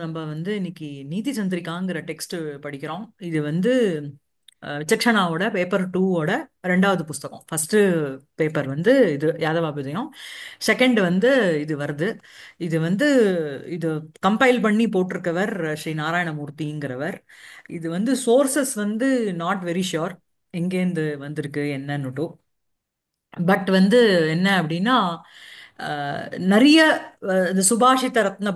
நம்ம வந்து இன்னைக்கு நீதி சந்திரிகாங்கிற டெக்ஸ்ட் படிக்கிறோம். இது வந்து விசக்ஷனாவோட பேப்பர் டூவோட ரெண்டாவது புஸ்தகம். ஃபர்ஸ்ட் பேப்பர் வந்து இது யாதவாபிதயம், செகண்ட் வந்து இது வருது. இது வந்து இது கம்பைல் பண்ணி போட்டிருக்கவர் ஸ்ரீ நாராயணமூர்த்திங்கிறவர். இது வந்து சோர்சஸ் வந்து நாட் வெரி ஷியோர் எங்கேருந்து வந்திருக்கு என்னன்னுட்டு. பட் வந்து என்ன அப்படின்னா நிறைய இந்த சுபாஷித ரத்ன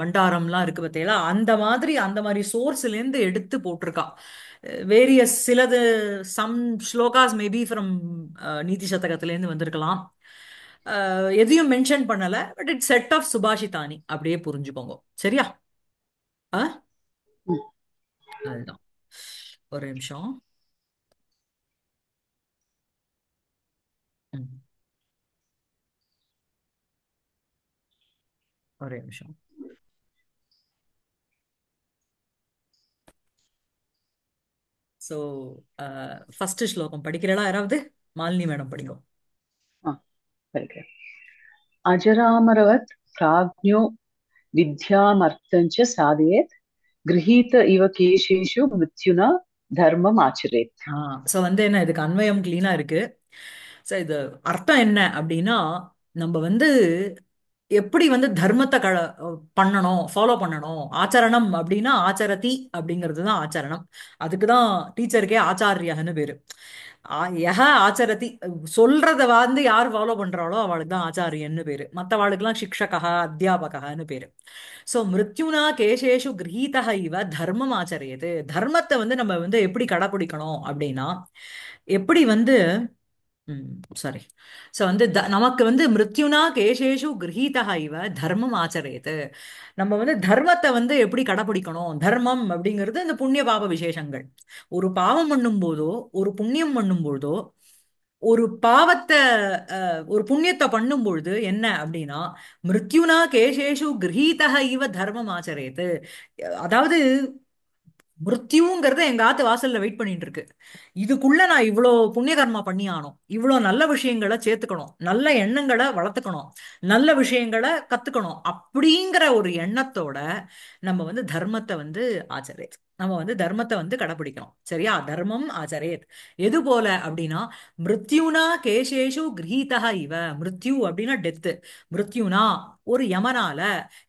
பண்டாரம்லாம் இருக்கு பார்த்தீங்களா, அந்த மாதிரி சோர்ஸ்லேருந்து எடுத்து போட்டிருக்கா. வேரியஸ் சிலது சம் ஸ்லோகாஸ் மேபி ஃப்ரம் நீதி சதகத்திலேருந்து வந்திருக்கலாம். எதையும் மென்ஷன் பண்ணல, பட் இட்ஸ் செட் ஆஃப் சுபாஷிதானி அப்படியே புரிஞ்சுக்கோங்க. சரியா? ஆ, ம். அதுதான். ஒரு நிமிஷம். ம், ஒரே நிமிஷம். ஸோ ஃபர்ஸ்ட் ஸ்லோகம் படிக்கிறடா யாராவது? மாலினி மேடம் படிங்க. ஆ, படிக்கிறேன். அஜராமரவத் பிராஜ்ஞோ வித்யாமர்த்தஞ்ச சாதயேத் கிரஹீத இவ கேசேஷு மிருத்யுனா தர்மம் ஆச்சரேத். ஆ, ஸோ வந்து என்ன, இதுக்கு அன்வயம் கிளீனா இருக்கு. ஸோ இது அர்த்தம் என்ன அப்படின்னா, நம்ம வந்து எப்படி வந்து தர்மத்தை பண்ணணும், ஃபாலோ பண்ணணும். ஆச்சரணம் அப்படின்னா ஆச்சரதி அப்படிங்கிறது தான் ஆச்சரணம். அதுக்கு தான் டீச்சருக்கே ஆச்சாரியன்னு பேரு. யஹ ஆச்சரதி, சொல்றத வந்து யார் ஃபாலோ பண்றாளோ அவளுக்கு தான் ஆச்சாரியன்னு பேரு. மற்றவாளுக்கெல்லாம் சிக்ஷகா அத்தியாபகன்னு பேரு. ஸோ மிருத்யுனா கேசேஷு கிரகீதः இவ தர்மம் ஆச்சரியது. தர்மத்தை வந்து நம்ம வந்து எப்படி கடைப்பிடிக்கணும் அப்படின்னா, எப்படி வந்து சாரி, ஸோ வந்து நமக்கு வந்து மிருத்யுனா கேசேஷு கிரகீதः இவ தர்மம் ஆச்சரியது. நம்ம வந்து தர்மத்தை வந்து எப்படி கடைப்பிடிக்கணும். தர்மம் அப்படிங்கிறது இந்த புண்ணிய பாப விசேஷங்கள். ஒரு பாவம் பண்ணும் போதோ ஒரு புண்ணியம் பண்ணும் போதோ, ஒரு பாவத்தை ஒரு புண்ணியத்தை பண்ணும் பொழுது என்ன அப்படின்னா, மிருத்யுனா கேசேஷு கிரகீதः இவ தர்மம் ஆச்சரியது. அதாவது மிருத்யுங்கிறது எங்க ஆத்து வாசல்ல வெயிட் பண்ணிட்டு இருக்கு. இதுக்குள்ள நான் இவ்வளோ புண்ணிய கர்மா பண்ணி ஆகணும், இவ்வளோ நல்ல விஷயங்களை சேர்த்துக்கணும், நல்ல எண்ணங்களை வளர்த்துக்கணும், நல்ல விஷயங்களை கத்துக்கணும். அப்படிங்கிற ஒரு எண்ணத்தோட நம்ம வந்து தர்மத்தை வந்து ஆச்சரியத், நம்ம வந்து தர்மத்தை வந்து கடைபிடிக்கணும். சரியா? தர்மம் ஆச்சரியத். எது போல அப்படின்னா, மிருத்யுனா கேசேஷு கிரகீதः இவ. மிருத்யு அப்படின்னா டெத்து. மிருத்யுனா ஒரு யமனால,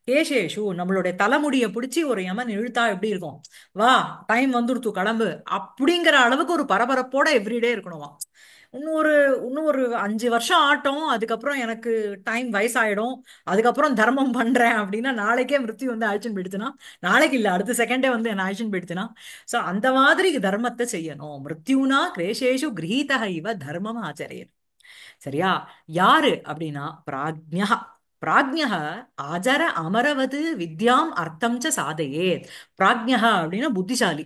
கேசேஷு நம்மளுடைய தலைமுடியை பிடிச்சி ஒரு யமன் இழுத்தா எப்படி இருக்கும், வா டைம் வந்துடுத்து கிளம்பு அப்படிங்கிற அளவுக்கு ஒரு பரபரப்போட எவ்ரிடே இருக்கணுமா. இன்னொரு இன்னொரு 5 வருஷம் ஆட்டும், அதுக்கப்புறம் எனக்கு டைம் வயசாயிடும், அதுக்கப்புறம் தர்மம் பண்றேன் அப்படின்னா நாளைக்கே மிருத்யு வந்து அழிச்சுன்னு போயிடுச்சுன்னா, நாளைக்கு இல்ல அடுத்த செகண்டே வந்து என்ன அழிச்சுன்னு போயிடுச்சுன்னா, சோ அந்த மாதிரி தர்மத்தை செய்யணும். மிருத்யுனா கிரேஷேஷு கிரகீதः இவ தர்மம் ஆச்சரியன். சரியா? யாரு அப்படின்னா பிராஜ்ஞா. பிராஜ்ஞா ஆஜர அமரவது வித்யாம் அர்த்தம் ச சாதையே. பிராஜ்ஞா அப்படின்னா புத்திசாலி.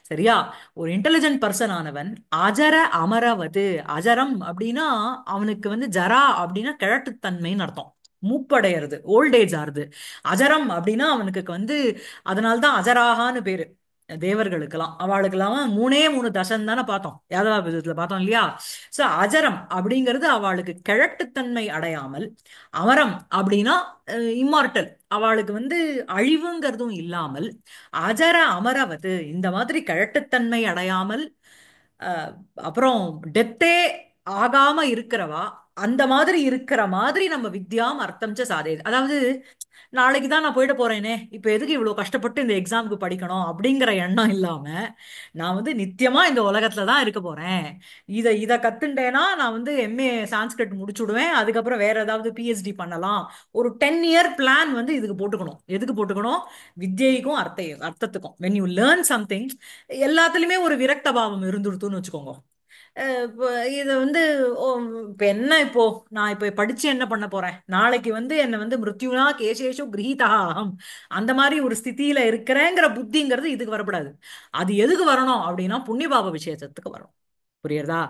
சரியா? ஒரு இன்டெலிஜென்ட் பர்சன் ஆனவன் அஜர அமரவது. அஜரம் அப்படின்னா அவனுக்கு வந்து ஜரா அப்படின்னா கிழட்டுத்தன்மைன்னு அர்த்தம். மூப்படையறது, ஓல்ட் ஏஜ் ஆறுது. அஜரம் அப்படின்னா அவனுக்கு வந்து அதனால்தான் அஜராகான்னு பேரு. தேவர்களுக்கெல்லாம் அவளுக்கெல்லாம் மூணே மூணு தசம் தானே பார்த்தோம், யாதவாபிதத்துல பார்த்தோம் இல்லையா? சோ அஜரம் அப்படிங்கிறது அவளுக்கு கிழட்டுத்தன்மை அடையாமல், அமரம் அப்படின்னா இம்மார்டல், அவளுக்கு வந்து அழிவுங்கிறதும் இல்லாமல், அஜர அமரவது இந்த மாதிரி கிழட்டுத்தன்மை அடையாமல், அஹ், அப்புறம் டெத்தே ஆகாம இருக்கிறவா, அந்த மாதிரி இருக்கிற மாதிரி நம்ம வித்யாம் அர்த்தம் ச சாதே. அதாவது நாளைக்கு தான் நான் போயிட போறேனே, இப்ப எதுக்கு இவ்வளவு கஷ்டப்பட்டு இந்த எக்ஸாமுக்கு படிக்கணும் அப்படிங்கிற எண்ணம் இல்லாம, நான் வந்து நித்தியமா இந்த உலகத்துல தான் இருக்க போறேன், இத கத்துண்டேனா நான் வந்து எம்ஏ சான்ஸ்கிரிட் முடிச்சுடுவேன், அதுக்கப்புறம் வேற ஏதாவது பிஹெச்டி பண்ணலாம். ஒரு 10 இயர் பிளான் வந்து இதுக்கு போட்டுக்கணும். எதுக்கு போட்டுக்கணும்? வித்யைக்கும் அர்த்தத்துக்கும். when you learn something, எல்லாத்துலயுமே ஒரு விரக்த பாவம் இருந்துடுத்துன்னு வச்சுக்கோங்க. இப்போ இது வந்து ஓ, இப்ப என்ன, இப்போ நான் இப்ப படிச்சு என்ன பண்ண போறேன்? நாளைக்கு வந்து என்ன வந்து மிருத்யுனா கேசேஷு கிரகீதா அகம், அந்த மாதிரி ஒரு ஸ்திதியில இருக்கிறேங்கிற புத்திங்கிறது இதுக்கு வரக்கூடாது. அது எதுக்கு வரணும் அப்படின்னா புண்ணியபாப விசேஷத்துக்கு வரணும். புரியுறதா?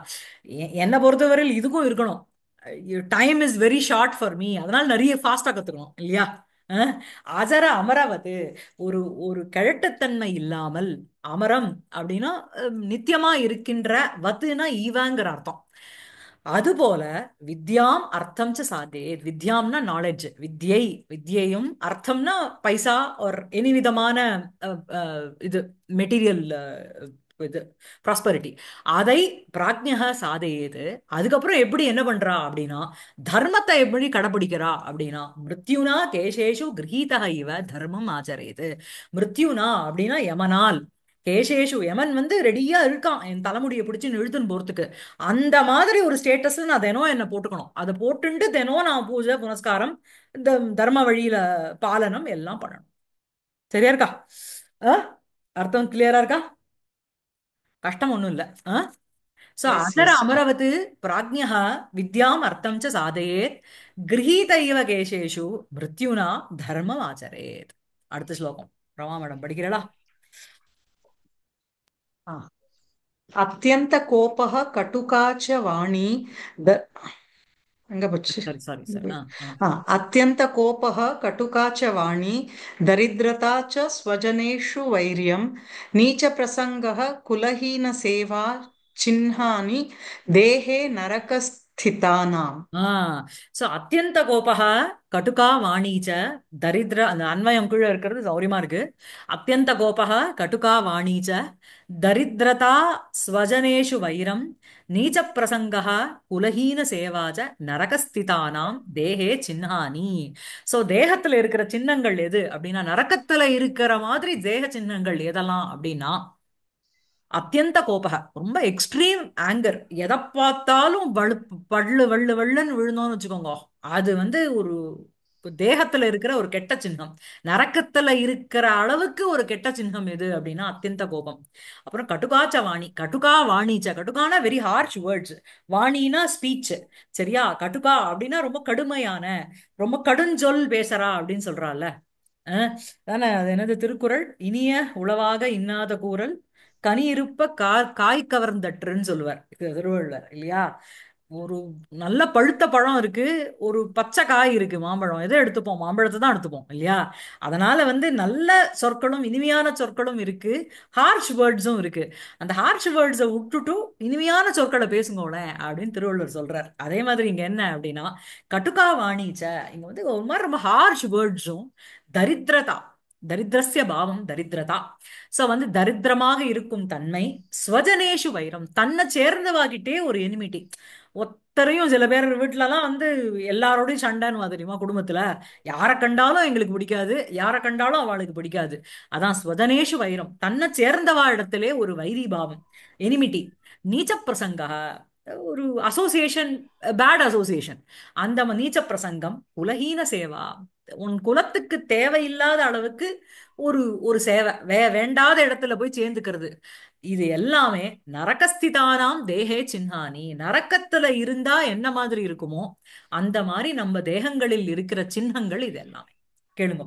என்னை பொறுத்தவரையில் இதுக்கும் இருக்கணும். Time is very short for me, அதனால நிறைய ஃபாஸ்டா கத்துக்கணும் இல்லையா? அஹ், அஜர அமராவதி, ஒரு ஒரு கிழட்டுத்தன்மை இல்லாமல். அமரம் அப்படின்னா நித்தியமா இருக்கின்ற, வத்துனா ஈவாங்கிற அர்த்தம். அதுபோல வித்யாம் அர்த்தம் ச சாதேத். வித்யாம்னா நாலேஜ், வித்யை, வித்யையும், அர்த்தம்னா பைசா ஒரு எனி விதமான இது மெட்டீரியல் இது ப்ராஸ்பரிட்டி. அதை பிராஜ்ஞக சாதேது. அதுக்கப்புறம் எப்படி என்ன பண்றா அப்படின்னா, தர்மத்தை எப்படி கடைபிடிக்கிறா அப்படின்னா, மிருத்யுனா கேசேஷு கிரகீதः இவ தர்மம் ஆச்சரேது. மிருத்யுனா அப்படின்னா யமனால், கேசேஷு யமன் வந்து ரெடியா இருக்கான் என் தலைமுடியை பிடிச்சு இழுத்துன்னு போறதுக்கு. அந்த மாதிரி ஒரு ஸ்டேட்டஸ்ல நான் தினம் என்ன போட்டுக்கணும். அதை போட்டுண்டு தினம் நான் பூஜை புனஸ்காரம், இந்த தர்ம வழியில பாலனம் எல்லாம் பண்ணணும். சரியா இருக்கா? ஆ? அர்த்தம் கிளியரா இருக்கா? கஷ்டம் ஒண்ணும் இல்ல. சோ Yes, அதர yes. அமரவத் பிராஜ்ஞः வித்யாம் அர்த்தம் ச சாதயேத் கிரஹீத இவ கேசேஷு மிருத்யுனா தர்மம் ஆச்சரேத். அடுத்த ஸ்லோகம் ரமா மேடம் படிக்கிறீங்களா? Ah. अत्यन्तकोपः कटुका च वाणी द अङ्गपच्छ சாரி சாரி சாரி. अत्यन्तकोपः कटुका च वाणी दरिद्रता च स्वजनेषु वैर्यं नीचप्रसङ्गः कुलहीनसेवा चिह्नानि देहे नरकस्थितानाम् ஆ சோ அத்தியந்த கோபக கட்டுகா வாணீச்ச தரித்திர, அந்த அன்வயம் கீழே இருக்கிறது சௌரியமா இருக்கு. அத்தியந்த கோபக கட்டுகா வாணீச்ச தரித்திரதா ஸ்வஜனேஷு வைரம் நீச்ச பிரசங்கः குலஹீன சேவாச்ச நரகஸ்திதானாம் தேஹே சின்னானி. சோ தேகத்துல இருக்கிற சின்னங்கள் எது அப்படின்னா, நரகத்துல இருக்கிற மாதிரி தேக சின்னங்கள் எதெல்லாம் அப்படின்னா, அத்தியந்த கோபக ரொம்ப எக்ஸ்ட்ரீம் ஆங்கர், எதை பார்த்தாலும் பள்ளு வள்ளு வள்ளுன்னு விழுந்தோம்னு வச்சுக்கோங்க. அது வந்து ஒரு தேகத்துல இருக்கிற ஒரு கெட்ட சின்னம். நரக்கத்துல இருக்கிற அளவுக்கு ஒரு கெட்ட சின்னம் எது அப்படின்னா அத்தியந்த கோபம். அப்புறம் கட்டுகாச்ச வாணி, கட்டுகா வாணிச்ச, கட்டுகானா வெரி ஹார்ஷ் வேர்ட்ஸ், வாணினா ஸ்பீச். சரியா? கட்டுகா அப்படின்னா ரொம்ப கடுமையான, ரொம்ப கடுஞ்சொல் பேசுறா அப்படின்னு சொல்றால. அஹ் தானே அது என்னது திருக்குறள், இனிய உளவாக இன்னாத கூறல் கனி இருப்ப காய் கவர்ந்தற்றுன்னு சொல்லுவார் இது திருவள்ளுவர் இல்லையா? ஒரு நல்ல பழுத்த பழம் இருக்கு, ஒரு பச்சை காய் இருக்கு, மாம்பழம் எதை எடுத்துப்போம்? மாம்பழத்தை தான் எடுத்துப்போம் இல்லையா? அதனால வந்து நல்ல சொற்களும் இனிமையான சொற்களும் இருக்கு, ஹார்ஷ் வேர்ட்ஸும் இருக்கு. அந்த ஹார்ஷ் வேர்ட்ஸை விட்டுட்டு இனிமையான சொற்களை பேசுங்களேன் அப்படின்னு திருவள்ளுவர் சொல்றார். அதே மாதிரி இங்க என்ன அப்படின்னா, கட்டுக்கா வாணிச்ச, இங்க வந்து ஒரு மாதிரி ரொம்ப ஹார்ஷ் வேர்ட்ஸும், தரித்திரதா, தரித்திரஸ்ய பாவம் தரித்திரதா. சோ வந்து தரித்திரமாக இருக்கும் தன்மை, ஸ்வஜனேஷு வைரம், தன்னை சேர்ந்தவாகிட்டே ஒரு எனிமிட்டி. ஒத்தரையும் சில பேர் வீட்டுலலாம் வந்து எல்லாரோடையும் சண்டைன்னு தெரியுமா? குடும்பத்துல யாரை கண்டாலும் எங்களுக்கு பிடிக்காது, யாரை கண்டாலும் அவளுக்கு பிடிக்காது. அதான் ஸ்வஜனேஷு வைரம், தன்னை சேர்ந்தவா இடத்திலே ஒரு வைரி பாவம், எனிமிட்டி. நீச்ச பிரசங்கா, ஒரு அசோசியேஷன், பேட் அசோசியேஷன். அந்த நீச்ச பிரசங்கம், குலஹீன சேவா, உன் குலத்துக்கு தேவையில்லாத அளவுக்கு ஒரு ஒரு சேவை, வேண்டாத இடத்துல போய் சேர்ந்துக்கிறது. இது எல்லாமே நரகஸ்திதானாம் தேகே சின்னானி. நரக்கத்துல இருந்தா என்ன மாதிரி இருக்குமோ அந்த மாதிரி நம்ம தேகங்களில் இருக்கிற சின்னங்கள் இது எல்லாமே. கேளுங்க,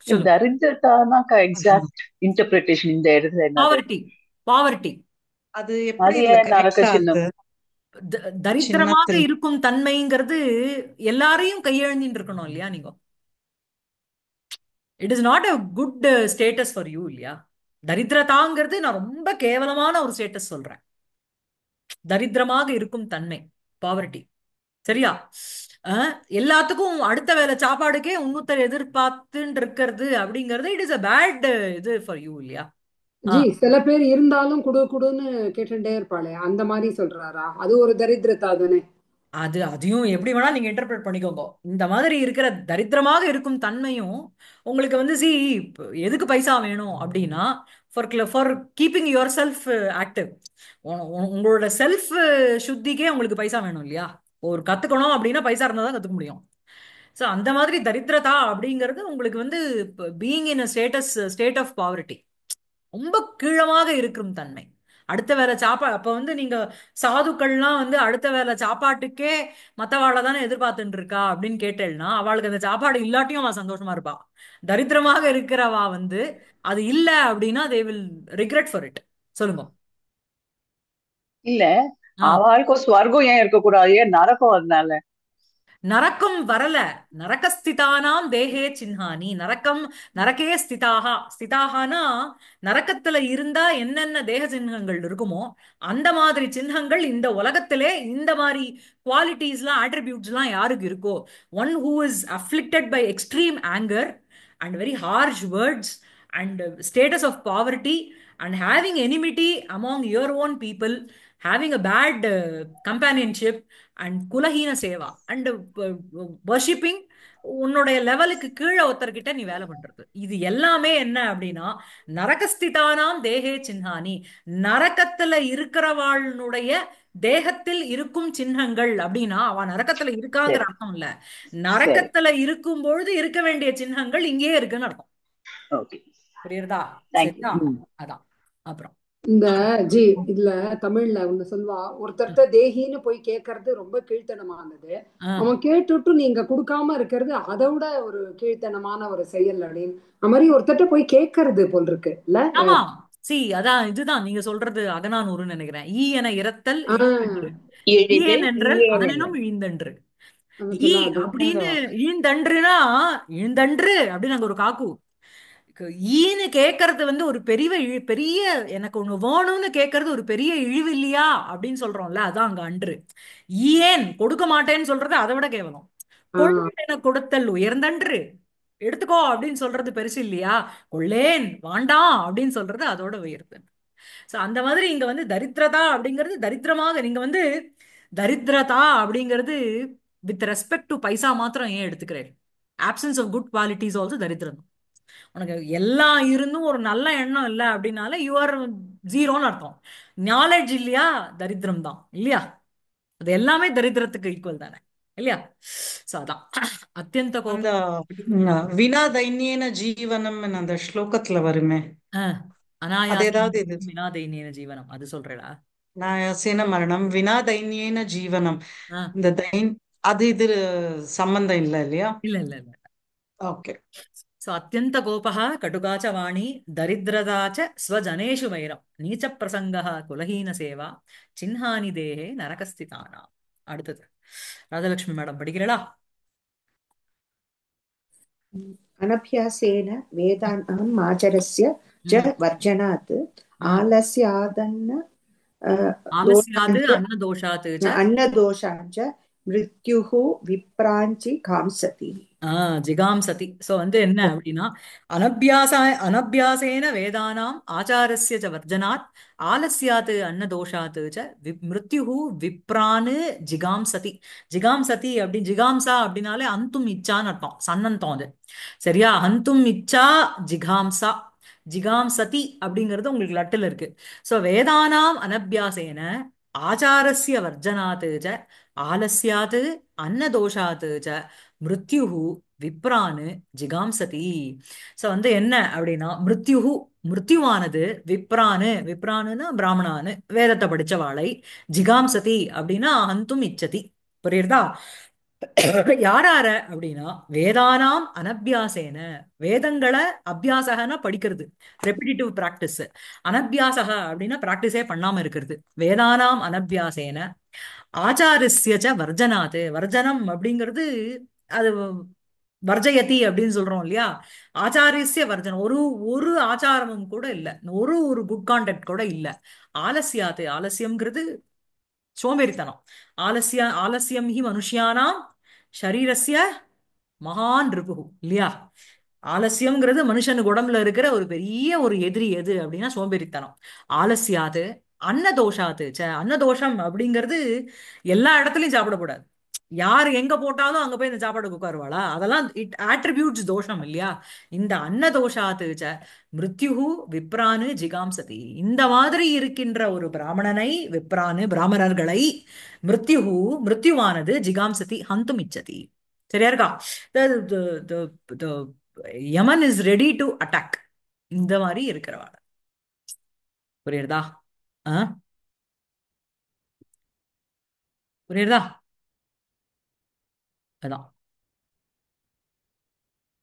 சொல்லுங்க. தரித்திரதானா எக்ஸாக்ட் இன்டர்பிரிட்டேஷன் இந்த இடத்துல என்னது? Poverty, poverty. அது எப்படி அது இதுல ஏன் நரக கரெக்டா சின்னம்? இருக்கு தரித்திரமாக சின்னத்தில் இருக்கும் தன்மைங்கிறது எல்லாரையும் கையெழுந்தின்னு இருக்கணும் இல்லையா நீங்க? It is not a good status for you இல்லையா? தரித்திரதாங்கிறது நான் ரொம்ப கேவலமான ஒரு ஸ்டேட்டஸ் சொல்றேன். தரித்திரமாக இருக்கும் தன்மை, பாவர்ட்டி. சரியா? எல்லாத்துக்கும் அடுத்த வேளை சாப்பாடுக்கே இன்னொருத்தர் எதிர்பார்த்துன்னு இருக்கிறது அப்படிங்கிறது இட் இஸ் அ பேட் இது ஃபார் யூ இல்லையா? ஆ ஜி சில பேர் இருந்தாலும் குடு குடுன்னு கேட்டுட்டே இருப்பாளே அந்த மாதிரி சொல்றாரா? அது ஒரு தரித்திரத்தா தானே? அதையும் எப்படி வேணா நீங்க இன்டர்பிரட் பண்ணிக்கோங்க. இந்த மாதிரி இருக்கிற தரித்திரமாக இருக்கும் தன்மையும் உங்களுக்கு வந்து எதுக்கு பைசா வேணும் அப்படின்னா, for keeping your self active. உங்களோட செல்ஃப் சுத்திக்கே உங்களுக்கு பைசா வேணும் இல்லையா? ஒரு கத்துக்கணும் அப்படின்னா பைசா இருந்தா தான் கத்துக்க முடியும். ஸோ அந்த மாதிரி தரித்திரதா அப்படிங்கிறது உங்களுக்கு வந்து being in state of poverty, ரொம்ப கீழமாக இருக்கும் தன்மை. அடுத்த வேளை அப்ப வந்து நீங்க சாதுக்கள்லாம் வந்து அடுத்த வேளை சாப்பாட்டுக்கே மத்தவாள தானே எதிர்பார்த்துட்டு இருக்கா அப்படின்னு கேட்டேன்னா, அவளுக்கு அந்த சாப்பாடு இல்லாட்டியும் அவ சந்தோஷமா இருப்பா. தரித்திரமாக இருக்கிறவா வந்து அது இல்ல அப்படின்னா they will regret for it. சொல்லுங்க. இல்ல, ஆ அவளுக்கு ஸ்வர்க்கம் ஏன் இருக்கக்கூடாது? ஏன் நரகம்? அதனால நரக்கம் வரல. நரகஸ்திதானாம் தேகே சின்ஹானி. நரக்கம், நரகே ஸ்திதாகா. ஸ்திதாகனா நரக்கத்துல இருந்தா என்னென்ன தேக சின்னங்கள் இருக்குமோ அந்த மாதிரி சின்னங்கள் இந்த உலகத்திலே இந்த மாதிரி குவாலிட்டிஸ்லாம் ஆட்ரிபியூட்ஸ்லாம் யாருக்கு இருக்கோ, one who is afflicted by extreme anger and very harsh words and status of poverty and having enmity among your own people, having a bad companionship and kulahina seva and worshipping உன்னுடைய லெவலுக்கு கீழே ஒருத்தர்கிட்ட நீ வேலை பண்றது, இது எல்லாமே என்ன அப்படின்னா நரகஸ்திதானாம் தேகே சின்ஹானி. நரகத்துல இருக்கிறவாளுடைய தேகத்தில் இருக்கும் சின்னங்கள் அப்படின்னா அவன் நரகத்துல இருக்காங்கிற சரி அர்த்தம் இல்ல. சரி. நரகத்துல இருக்கும் பொழுது இருக்க வேண்டிய சின்னங்கள் இங்கேயே இருக்குன்னு அர்த்தம். ஓகே, புரியுறதா? தேங்க்யூ. சரியா? அதான். அப்புறம் இந்த ஜி இதுல தமிழ்ல ஒண்ணு சொல்வா, ஒருத்தர்ட்ட தேகின்னு போய் கேட்கறது ரொம்ப கீழ்த்தனமானது. ஆ, அவன் கேட்டுட்டு நீங்க கொடுக்காம இருக்கிறது அதை விட ஒரு கீழ்த்தனமான ஒரு செயல் அப்படின்னு. அது மாதிரி ஒருத்தர்ட்ட போய் கேட்கறது போல் இருக்கு இல்ல. ஆமா. சி அதான் இதுதான் நீங்க சொல்றது அகநானூறுன்னு நினைக்கிறேன். ஈ என இரத்தல் இழிந்தன்று. ஆஹ் எளிது ஈயன் என்றல் ஈயேன. அதனினும் இழிந்தன்று. அத ஈ சொல்ல அது. அப்படின்னு அதான். இழிந்தன்றுனா இழிந்தன்று அப்படின்னு அங்க ஒரு காக்கு. ஈன்னு கேட்கறது வந்து ஒரு பெரிய பெரிய எனக்கு ஒண்ணு வேணும்னு கேட்கறது ஒரு பெரிய இழிவு இல்லையா அப்படின்னு சொல்றோம்ல, அதான் அங்க அன்று. ஏன் கொடுக்க மாட்டேன்னு சொல்றது அதை விட கேவலம். ஆஹ் கொள்ளேன் கொடுத்தல் உயர்ந்தன்று. எடுத்துக்கோ அப்படின்னு சொல்றது பெருசு இல்லையா? கொள்ளேன் வாண்டாம் அப்படின்னு சொல்றது அதோட உயர்வு. சோ அந்த மாதிரி இங்க வந்து தரித்திரதா அப்படிங்கிறது தரித்திரமாக நீங்க வந்து தரித்திரதா அப்படிங்கிறது வித் ரெஸ்பெக்ட் டு பைசா மாத்திரம் ஏன் எடுத்துக்கிறேன்? Options of good qualities also தரித்திரம். உனக்கு எல்லாம் இருந்தும் ஒரு நல்ல எண்ணம் இல்லை அப்படின்னால யூஆர் ஜீரோன்னு அர்த்தம். நாலேஜ் இல்லையா? தரித்திரம் தான் இல்லையா? அது எல்லாமே தரித்திரத்துக்கு ஈக்குவல் தானே இல்லையா? சோ அதான் அத்தியந்த அந்த கோபம். வினா தைன்யேன ஜீவனம் அந்த ஸ்லோகத்துல வருமே, ஆஹ் அது அனாயாசம் ஏதாவது இது வினாதைன்யேன ஜீவனம் அது சொல்றேடா. நாயாசேன மரணம் வினா தைன்யேன ஜீவனம், ஆஹ் இந்த அது இது சம்பந்தம் இல்ல இல்லையா? இல்ல இல்ல இல்ல. ஓகே. सो अत्यंत कोपः कटुका च वाणी दरिद्रता च स्वजनेषु वैरं नीच प्रसंगः कुलहीन सेवा चिन्हानि देहे नरकस्थितानाम्. அடுத்தது ராஜலட்சுமி மேடம் படிக்கிறீங்களா? अनभ्यासेन वेदानाम् आचरस्य च ம் वर्जनात् ம். आलस्यादन्न ஆலஸ்யாது दोषाञ्च அன்னதோஷாத் ச अन्नदोषाञ्च मृत्युः विप्राञ्चि कांसति. ஜிகாம்சதி. சோ வந்து என்ன அப்படின்னா அனபியாச அனபியாசேன வேதானாம் ஆச்சாரஸ்ய ச வர்ஜனாத் ஆலஸ்யாத் அன்னதோஷாத் ச மிருத்யுஹு விப்ரானு ஜிகாம்சதி. ஜிகாம்சதி அப்படி ஜிகாம்சா அப்படின்னாலே அந்தும் இச்சான்னு அர்த்தம், சன்னந்தம் அது. சரியா? அந்தும் இச்சா ஜிகாம்சா. ஜிகாம்சதி அப்படிங்கிறது உங்களுக்கு லட்டில் இருக்கு. சோ வேதானாம் அனபியாசேன ஆச்சாரஸ்ய வர்ஜனாத் ச ஆலஸ்யாத் அன்னதோஷாத் ச மிருத்யுஹு விப்ரானு ஜிகாம்சதி. சோ வந்து என்ன அப்படின்னா மிருத்யுஹு மிருத்யுவானது விப்ரானு விப்ரானுன்னா பிராமணானு வேதத்தை படிச்சவாளை ஜிகாம்சதி அப்படின்னா ஹந்தும் இச்சதி. புரியுறதா? யாரார அப்படின்னா வேதானாம் அனபியாசேன. வேதங்களை அபியாசகன படிக்கிறது, ரெப்பிடிட்டிவ் பிராக்டிஸ். அனபியாசக அப்படின்னா பிராக்டிஸே பண்ணாம இருக்கிறது. வேதானாம் அனபியாசேன ஆச்சாரஸ்ய ச வர்ஜனாத். வர்ஜனம் அப்படிங்கிறது அது வர்ஜயதி அப்படின்னு சொல்றோம் இல்லையா? ஆச்சாரியஸ்ய வர்ஜனம் ஒரு ஒரு ஆச்சாரமும் கூட இல்ல, ஒரு ஒரு குட் கான்டக்ட் கூட இல்ல. ஆலசியாத்து ஆலசியம்ங்கிறது சோம்பேறித்தனம். ஆலசியம் ஹி மனுஷியானாம் ஷரீரஸ்ய மகான் ரிபுகு இல்லையா? ஆலசியம்ங்கிறது மனுஷனுக்கு உடம்புல இருக்கிற ஒரு பெரிய ஒரு எதிரி எது அப்படின்னா சோம்பேறித்தனம். ஆலசியாது அன்னதோஷாத்து ச. அன்னதோஷம் அப்படிங்கிறது எல்லா இடத்துலயும் சாப்பிடக்கூடாது. யார் எங்க போட்டாலும் அங்க போய் இந்த சாப்பாடு உட்காருவாளா? அதெல்லாம் இட் ஆட்ரிபியூட்ஸ் தோஷம் இல்லையா? இந்த அன்னதோஷாத்து ச மிருத்யுஹு விப்ரானு ஜிகாம்சதி. இந்த மாதிரி இருக்கின்ற ஒரு பிராமணனை, விப்ரானு பிராமணர்களை, மிருத்யுஹு மிருத்யுவானது ஜிகாம்சதி ஹந்தும் இச்சதி. சரியா இருக்கா? The, the, the, the Yaman is ready to attack இந்த மாதிரி இருக்கிறவாள். புரியுறதா? ஆ, புரியுறதா? அதான்.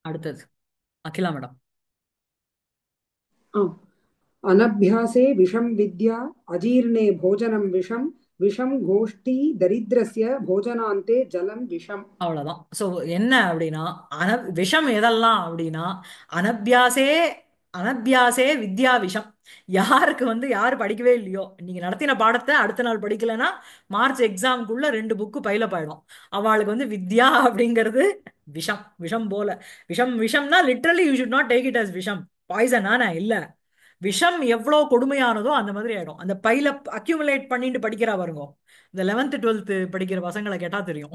அடுத்தது அகிலா மேடம். अनभ्यासे विषं विद्या अजीर्णे भोजनं विषं விஷம் கோஷ்டி தரித்திரஸ்ய போஜனாந்தே ஜலம் விஷம். அவ்வளவுதான். சோ என்ன அப்படின்னா, விஷம் எதெல்லாம் அப்படின்னா, அனபியாசே அனபியாசே வித்யா விஷம். யாருக்கு வந்து யாரு படிக்கவே இல்லையோ, நீங்க நடத்தின பாடத்தை அடுத்த நாள் படிக்கலைன்னா மார்ச் எக்ஸாம்க்குள்ள 2 புக்கு பைல போயிடும். அவளுக்கு வந்து வித்யா அப்படிங்கிறது விஷம். விஷம் போல. விஷம்னா literally you should not take it as விஷம். பாய்சன் இல்ல. விஷம் எவ்வளவு கொடுமையானதோ அந்த மாதிரி ஆயிடும். அந்த பைல அக்யூமுலேட் பண்ணிட்டு படிக்கிறா பாருங்க. இந்த 11th 12th படிக்கிற பசங்களை கேட்டா தெரியும்.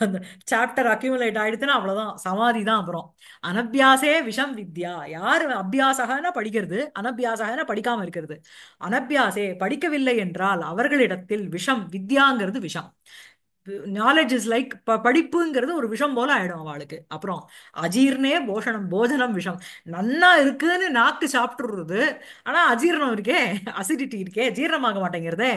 அந்த சாப்டர் அக்யூமுலேட் ஆயிடுச்சுன்னா அவ்வளவுதான், சமாதி தான் அப்புறம். அனபியாசே விஷம் வித்யா. யாரு அபியாசகன படிக்கிறது, அனபியாசகன படிக்காம இருக்கிறது. அனபியாசே படிக்கவில்லை என்றால் அவர்களிடத்தில் விஷம், வித்யாங்கிறது விஷம். நாலேஜ் இஸ் லைக் படிப்புங்கிறது ஒரு விஷம் போல ஆயிடும் அவளுக்கு. அப்புறம் அஜீர்ணே போஷணம், போஜனம் விஷம். நன்னா இருக்குன்னு நாக்கு சாப்பிட்டுறது, ஆனா அஜீரணம் இருக்கே, அசிடிட்டி இருக்கே, ஜீரணமாக மாட்டேங்கிறதே.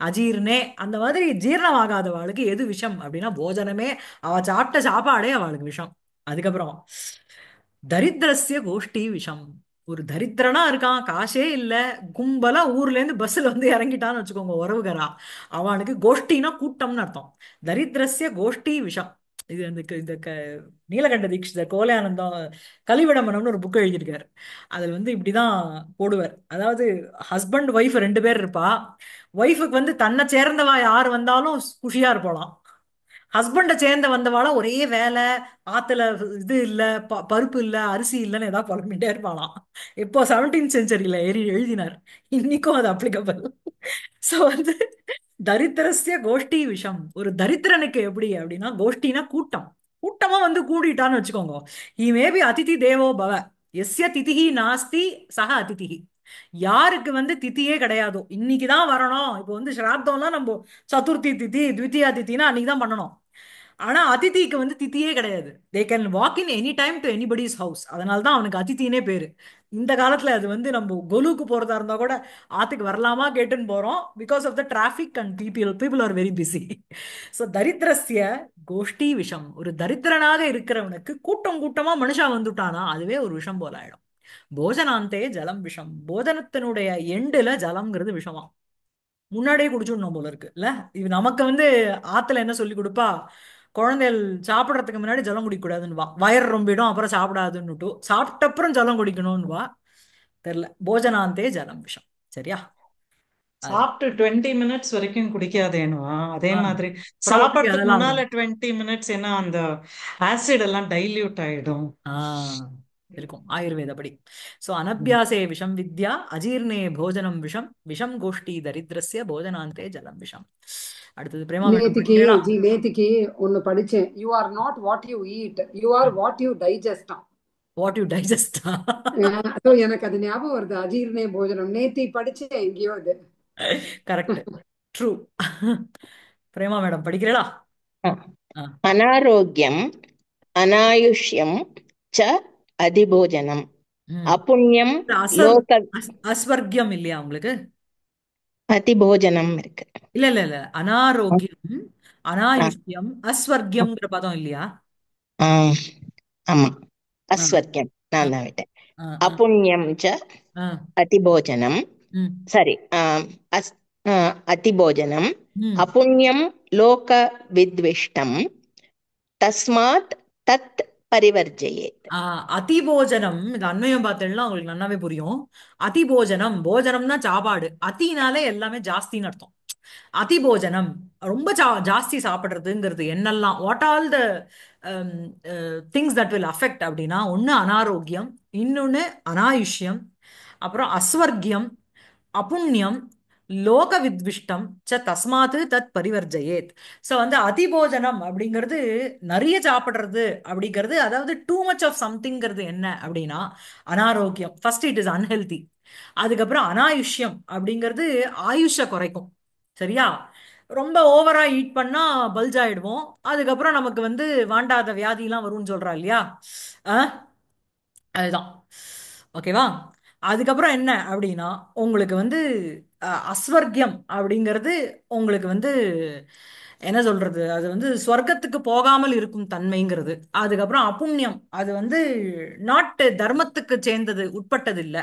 அஜீர்ணே அந்த மாதிரி ஜீரணமாகாதவாளுக்கு எது விஷம் அப்படின்னா போஜனமே. அவ சாப்பிட்ட சாப்பாடே அவளுக்கு விஷம். அதுக்கப்புறம் தரித்திரஸ்ய கோஷ்டி விஷம். ஒரு தரித்திரனா இருக்கான், காசே இல்ல, கும்பலா ஊர்ல இருந்து பஸ்ல வந்து இறங்கிட்டான்னு வச்சுக்கோங்க உறவுகரா, அவனுக்கு கோஷ்டினா கூட்டம்னு அர்த்தம். தரித்திரஸ்ய கோஷ்டி விஷம். இது நீலகண்ட தீட்சிதர் கோலையானந்தம் கலிவிடமனம்னு ஒரு புக் எழுதியிருக்காரு. அதுல வந்து இப்படிதான் போடுவார். அதாவது ஹஸ்பண்ட் ஒய்ஃப் 2 பேர் இருப்பா. ஒய்ஃபுக்கு வந்து தன்னை சேர்ந்தவா யார் வந்தாலும் குஷியா இருப்பாளாம். ஹஸ்பண்டை சேர்ந்த வந்தவாள ஒரே வேலை, ஆத்துல இது இல்ல, பருப்பு இல்ல, அரிசி இல்லைன்னு ஏதாவது புலம்பிட்டே இருப்பாளாம். இப்போ 17th செஞ்சுரியில எழுதினார். இன்னைக்கும் அது அப்ளிகபிள். சோ வந்து தரித்திரஸ்ய கோஷ்டி விஷம். ஒரு தரித்திரனுக்கு எப்படி அப்படின்னா, கோஷ்டினா கூட்டம். கூட்டமா வந்து கூடிட்டான்னு வச்சுக்கோங்க. ஹி மேபி அதிதி தேவோ பவ. எஸ்ய திதிஹி நாஸ்தி சக அதிதிஹி. யாருக்கு வந்து திதியே கிடையாதோ, இன்னைக்குதான் வரணும். இப்போ வந்து ஸ்ராத்தம்லாம் நம்ம சதுர்த்தி திதி, த்விதியா திதினா அன்னைக்கு தான் பண்ணணும். ஆனா அதிதிக்கு வந்து திதியே கிடையாது. They can walk in any time to anybody's house. அதனால தான் அவனுக்கு அதித்தினே பேரு. இந்த காலத்துல அது வந்து நம்ம கொலுக்கு போறதா இருந்தா கூட ஆத்துக்கு வரலாமா கேட்டுன்னு போறோம். Because of the traffic and people are very busy. So தரித்திரஸ்ய கோஷ்டி விஷம். ஒரு தரித்திரனாக இருக்கிறவனுக்கு கூட்டம் கூட்டமா மனுஷா வந்துட்டானா அதுவே ஒரு விஷம் போல ஆயிடும். போஜனாந்தே ஜலம் விஷம். போஜனத்தினுடைய எண்டுல ஜலம்ங்கிறது விஷமா. முன்னாடியே குடிச்சுடணும் போல இருக்கு இல்ல. இது நமக்கு வந்து ஆத்துல என்ன சொல்லி கொடுப்பா, குழந்தைகள் சாப்பிடறதுக்கு முன்னாடி ஜலம் குடிக்க கூடாதுன்னு வா, வயர் ரொம்பிடும் அப்புறம் சாப்பிடாதுன்னுட்டு, சாப்பிட்ட அப்புறம் ஜலம் குடிக்கணும்னு வா. தெரியல. போஜனாந்தே ஜலம் விஷம். சரியா? அது சாப்பிட்டு 20 மினிட்ஸ் வரைக்கும் குடிக்காதேனுவா அதே மாதிரி ப்ராபபிலி சாப்பிட்றதுக்கு அதெல்லாம் முன்னால இருக்கும். 20 மினிட்ஸ் ஏன்னா அந்த ஆசிட் எல்லாம் டைல்யூட் ஆயிடும். ஆஹ் இருக்கும் ஆயுர்வேதப்படி. சோ அனபியாசே விஷம் வித்யா, அஜீர்ணே போஜனம் விஷம், விஷம் கோஷ்டி தரித்திரஸ்ய போஜனாந்தே ஜலம் விஷம். அடுத்தது பிரேமா மேடம் நேத்திக்கு படிக்கிறா. நேத்திக்கு ஒன்னு படிச்சேன். You are not what you eat, you are what you digest. What you digest. So எனக்கு அது ஞாபகம் வருது, அஜீர்ணே போஜனம். நேத்தி படிச்சேன் எங்கேயோ அது. கரெக்ட். ட்ரூ. பிரேமா மேடம் படிக்கிறீளா? அனாரோக்கியம் அநாயுஷ்யம் ச அதிபோஜனம் ம். அபுண்ணியம் அசர் லோக அஸ்வர்க்கியம் இல்லையா உங்களுக்கு? அதிபோஜனம் இருக்கு. இல்ல இல்ல இல்ல, அனாரோக்கியம், ஆ, அனாயுஷ்யம், அஸ்வர்க்கியம்ங்கிற பதம் இல்லையா? ஆ, ஆமா, ஆ, அஸ்வர்க்கம் ஆ, நான் தான் விட்டேன். ஆ, ஆ, அபுண்ணியம் ச ஆ. அதிபோஜனம். ம், சரி, அஸ் அதிபோஜனம் ம். அபுண்ணியம் லோக வித்விஷ்டம் தஸ்மாத் தத் பரிவர்ஜயேத். அதிபோஜனம், இது அண்மையம் பார்த்தேன்னா உங்களுக்கு நல்லாவே புரியும். அதிபோஜனம், போஜனம்னா சாப்பாடு, அதினாலே எல்லாமே ஜாஸ்தின்னு அர்த்தம். அதிபோஜனம் ரொம்ப ஜாஸ்தி சாப்பிடுறதுங்கிறது என்னெல்லாம், what all the things that will affect அப்படின்னா, ஒன்று அனாரோக்கியம், இன்னொன்று அனாயுஷ்யம், அப்புறம் அஸ்வர்க்கியம், அபுண்ணியம், லோக வித்விஷ்டம் ச தஸ்மாத்து தத் பரிவர்ஜயேத். ஸோ வந்து அதிபோஜனம் அப்படிங்கிறது நிறைய சாப்பிடுறது அப்படிங்கிறது, அதாவது டூ மச் ஆஃப் சம்திங்கிறது என்ன அப்படின்னா அனாரோக்கியம். First it is unhealthy. அதுக்கப்புறம் அனாயுஷ்யம் அப்படிங்கிறது ஆயுஷ குறைக்கும். சரியா? ரொம்ப ஓவரா ஈட் பண்ணா பல்ஜ் ஆயிடுவோம். அதுக்கப்புறம் நமக்கு வந்து வாண்டாத வியாதிலாம் வரும்னு சொல்றா இல்லையா? அஹ், அதுதான். ஓகேவா? அதுக்கப்புறம் என்ன அப்படின்னா, உங்களுக்கு வந்து அஸ்வர்க்கியம் அப்படிங்கிறது உங்களுக்கு வந்து என்ன சொல்றது, அது வந்து ஸ்வர்க்கத்துக்கு போகாமல் இருக்கும் தன்மைங்கிறது. அதுக்கப்புறம் அபுண்ணியம், அது வந்து நாட் தர்மத்துக்கு சேர்ந்தது, உட்பட்டது இல்ல.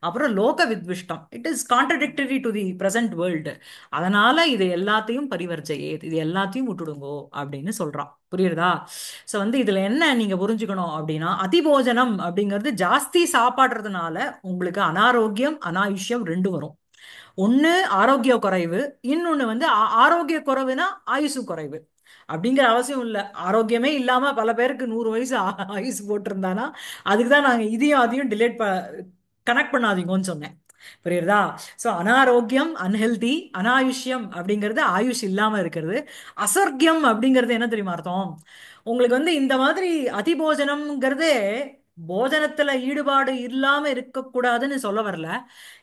அப்புறம் லோக வித்விஷ்டம், it is contradictory to the present world. அதனால இது எல்லாத்தையும் பரிவர்ஜையே, இது எல்லாத்தையும் விட்டுடுங்கோ அப்படின்னு சொல்றான். புரியுறதா? சோ வந்து இதுல என்ன நீங்க புரிஞ்சுக்கணும் அப்படின்னா, அதிபோஜனம் அப்படிங்கிறது ஜாஸ்தி சாப்பாடுறதுனால உங்களுக்கு அனாரோக்கியம் அனாயுஷ்யம் ரெண்டும் வரும். ஒண்ணு ஆரோக்கிய குறைவு, இன்னொன்னு வந்து ஆரோக்கிய குறைவுனா ஆயுசு குறைவு. அப்படிங்கிற அவசியம் இல்ல. ஆரோக்கியமே இல்லாம பல பேருக்கு 100 வயசு ஆயுசு போட்டிருந்தானா அதுக்கு தான் நாங்க இதையும் அதையும் கனெக்ட் பண்ணாதீங்கன்னு சொன்னேன். புரியுறதா? சோ அனாரோக்கியம் அன்ஹெல்தி, அனாயுஷ்யம் அப்படிங்கிறது ஆயுஷ் இல்லாம இருக்கிறது. அசர்க்கியம் அப்படிங்கிறது என்ன தெரியுமா அர்த்தம்? உங்களுக்கு வந்து இந்த மாதிரி அதிபோஜனம்ங்கிறதே போஜனத்துல ஈடுபாடு இல்லாம இருக்கக்கூடாதுன்னு சொல்ல வரல.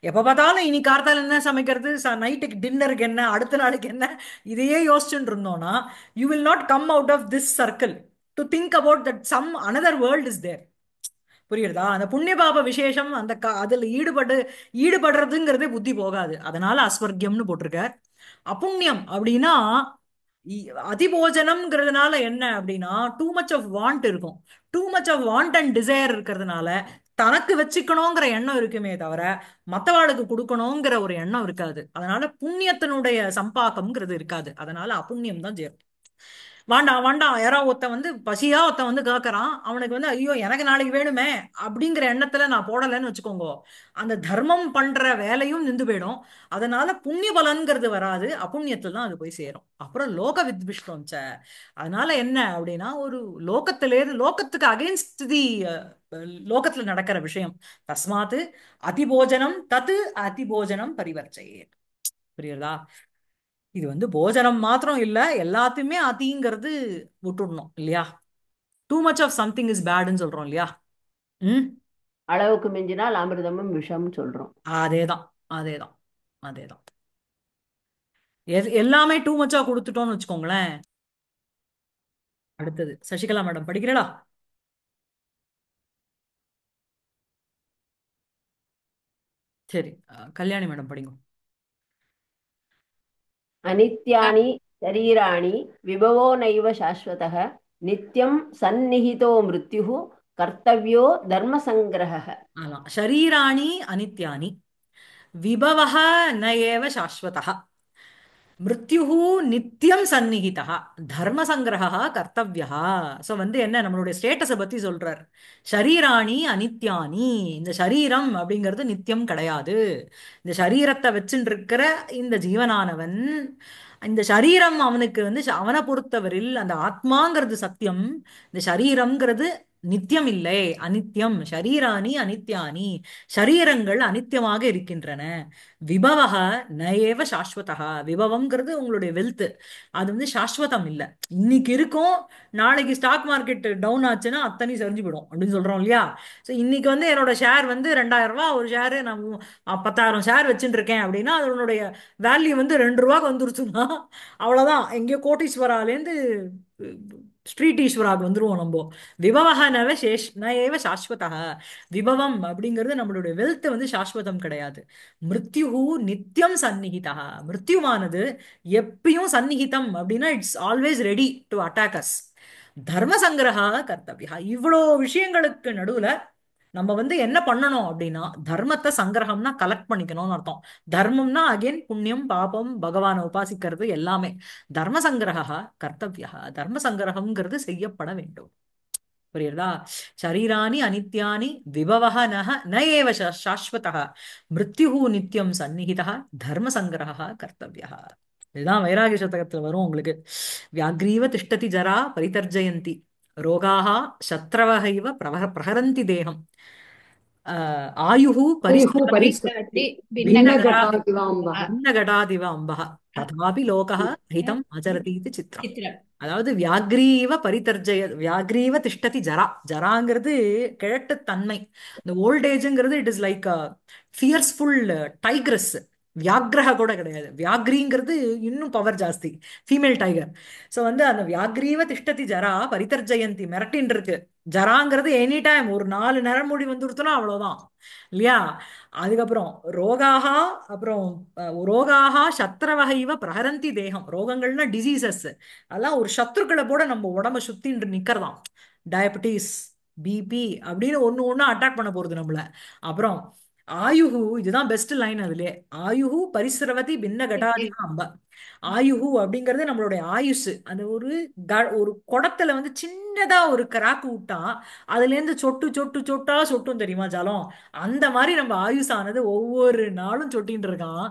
எப்ப பார்த்தாலும் இனி கார்த்தால என்ன சமைக்கிறது, நைட்டுக்கு டின்னருக்கு என்ன, அடுத்த நாளைக்கு என்ன, இதையே யோசிச்சுட்டு இருந்தோம்னா you will not come out of this circle to think about that some another world is there. புரியுறதா? அந்த புண்ணிய பாப விசேஷம் அந்த அதுல ஈடுபடுறதுங்கிறதே புத்தி போகாது. அதனால அஸ்வர்க்கியம்னு போட்டிருக்கார். அபுண்ணியம் அப்படின்னா அதிபோஜனம்ங்கிறதுனால என்ன அப்படின்னா டூ மச் ஆஃப் வாண்ட் இருக்கும். Too much of want and desire இருக்கிறதுனால தனக்கு வச்சுக்கணுங்கிற எண்ணம் இருக்குமே தவிர மத்தவாளுக்கு கொடுக்கணுங்கிற ஒரு எண்ணம் இருக்காது. அதனால புண்ணியத்தினுடைய சம்பாக்கம்ங்கிறது இருக்காது. அதனால அபுண்ணியம் தான் சேரும். வேண்டாம் வேண்டாம், யாரோ ஒருத்தன் வந்து பசியா ஒருத்தன் வந்து கேட்கறான், அவனுக்கு வந்து ஐயோ எனக்கு நாளைக்கு வேணுமே அப்படிங்கிற எண்ணத்துல நான் போடலைன்னு வச்சுக்கோங்க, அந்த தர்மம் பண்ற வேலையும் நின்று போயிடும். அதனால புண்ணிய பலன்கிறது வராது, அபுண்ணியத்துல தான் அது போய் சேரும். அப்புறம் லோக வித்விஷ்டம் அதனால என்ன அப்படின்னா ஒரு லோகத்துக்கு அகைன்ஸ்ட் தி லோகத்துல நடக்கிற விஷயம். தஸ்மாத்து அதிபோஜனம் தத்து அதிபோஜனம் பரிவர்ச்சையே. புரியுறதா? இது வந்து போஜனம் மாத்திரம் இல்ல, எல்லாத்தையுமே அதிங்கிறது விட்டுடணும் இல்லையா? Too much of something is பேட்னு சொல்றோம் இல்லையா? ம். அளவுக்கு மிஞ்சினால் அமிர்தமும் விஷம்னு சொல்றோம். அதேதான், அதேதான், அதேதான். எல்லாமே டூ மச்சா கொடுத்துட்டோம்னு வச்சுக்கோங்களேன். அடுத்தது சசிகலா மேடம் படிக்கிறடா. சரி, கல்யாணி மேடம் படிங்க. அனித்யானி சரீராணி விபவோ நைவ சாஸ்வதः நித்யம் சந்நிஹிதோ மிருத்யுः கர்த்தவ்யோ தர்ம சங்கிரஹः. ஆமா, ஷரீராணி அனித்யானி விபவஹ ந ஏவ சாஸ்வதः மிருத்யுஹு நித்தியம் சந்நிகிதா தர்ம சங்கிரகா கர்த்தவ்யா. ஸோ வந்து என்ன நம்மளுடைய ஸ்டேட்டஸை பத்தி சொல்றார். ஷரீராணி அனித்யானி, இந்த சரீரம் அப்படிங்கிறது நித்தியம் கிடையாது. இந்த சரீரத்தை வச்சுட்டு இருக்கிற இந்த ஜீவனானவன், இந்த சரீரம் அவனுக்கு வந்து அவனை பொறுத்தவரில் அந்த ஆத்மாங்கிறது சத்தியம், இந்த சரீரம்ங்கிறது நித்தியம் இல்லை, அனித்யம். ஷரீராணி அனித்யானி, ஷரீரங்கள் அனித்தியமாக இருக்கின்றன. விபவக நயேவ சாஸ்வதா, விபவம்ங்கிறது உங்களுடைய வெல்த், அது வந்து சாஸ்வதம் இல்லை. இன்னைக்கு இருக்கும், நாளைக்கு ஸ்டாக் மார்க்கெட் டவுன் ஆச்சுன்னா அத்தனை சரிஞ்சு போயிடும் அப்படின்னு சொல்றோம் இல்லையா? ஸோ இன்னைக்கு வந்து என்னோட ஷேர் வந்து 2000 ரூபாய் ஒரு ஷேரு, நான் 10,000 ஷேர் வச்சுட்டு இருக்கேன் அப்படின்னா அதனுடைய வேல்யூ வந்து 2 ரூபாய்க்கு வந்துருச்சுன்னா அவ்வளவுதான், எங்கேயோ கோட்டீஸ்வராலேருந்து ஸ்ட்ரீட் ஈஸ்வராக வந்துருவோம் நம்ம. விபவக ந ஏவ சாஸ்வதா, விபவம் அப்படிங்கிறது நம்மளுடைய வெல்த் வந்து சாஸ்வதம் கிடையாது. மிருத்யுஹு நித்தியம் சந்நிகிதா, மிருத்யுவானது எப்பயும் சந்நிகிதம் அப்படின்னா it's always ready to attack us. தர்ம சங்கிரகா கர்த்தவ்யா. இவ்வளோ விஷயங்களுக்கு நடுவுல நம்ம வந்து என்ன பண்ணணும் அப்படின்னா தர்மத்தை சங்கிரகம்னா கலெக்ட் பண்ணிக்கணும்னு அர்த்தம். தர்மம்னா அகைன் புண்ணியம் பாபம் பகவானை உபாசிக்கிறது எல்லாமே. தர்ம சங்கிரகா கர்த்தவ்யா, தர்ம சங்கிரகம்ங்கிறது செய்யப்பட வேண்டும். புரியுறதா? ஷரீராணி அனித்யானி விபவஹ ந ஏவ சாஸ்வதः மிருத்யுஹு நித்யம் சந்நிஹிதः தர்ம சங்கிரகः கர்த்தவ்யः. இதுதான் வைராகிய சதகத்துல வரும் உங்களுக்கு. வியாக்ரீவ திஷ்டதி ஜரா பரிதர்ஜயந்தி ரோகாः சத்ரவஹைவ பிரஹரந்தி தேகம் ஆயுஹு ஆயுः பரிஸ்ரவதி பரிஸ்ரவதி பின்னகடாதி பின்னகடாதிவாம்பः பின்னகடாதிவ அம்பः ததாபி லோகः ஹிதம் ஆச்சரதி இது சித்திரம். சித்திரம். அதாவது வியாக்ரீவ திஷ்டதி ஜரா. ஜராங்கிறது கிழட்டு தன்மை. இந்த ஓல்ட் ஏஜ்ங்கிறது இட் இஸ் லைக் ஃபியர்ஸ்ஃபுல் டைக்ரஸ். வியாக்ரஹ கூட கிடையாது. வியாக்ரிங்கிறது இன்னும் பவர் ஜாஸ்தி, ஃபீமேல் டைகர். ஸோ வந்து அந்த வியாக்ரீவ திஷ்டதி ஜரா பரிதர்ஜயந்தி மிரட்டின் இருக்கு. ஜராங்கிறது எனி டைம் ஒரு 4 நரமுடி வந்துருத்துனா அவ்வளவுதான் இல்லையா? அதுக்கப்புறம் ரோகாகா, அப்புறம் ரோகாகா சத்திரவகைவ பிரஹரந்தி தேகம். ரோகங்கள்னா டிசீசஸ், அதெல்லாம் ஒரு சத்ருக்களை போட நம்ம உடம்ப சுத்தின்னு நிக்கிறதாம். டயபிட்டிஸ், பிபி அப்படின்னு ஒண்ணு ஒண்ணு அட்டாக் பண்ண போறது நம்மள. அப்புறம் ஆயுஹு, இதுதான் பெஸ்ட் லைன் அதுலயே. ஆயுஹு பரிசிரவதி பின்ன கடாதிவ அம்ப. ஆயுஹு அப்படிங்கிறது நம்மளுடைய ஆயுஷ். அந்த ஒரு குடத்துல வந்து சின்னதா ஒரு கிராக்கு விட்டா அதுல இருந்து சொட்டு சொட்டு சொட்டா சொட்டும் தெரியுமா ஜலம். அந்த மாதிரி நம்ம ஆயுஷானது ஒவ்வொரு நாளும் சொட்டின்னு இருக்கான்.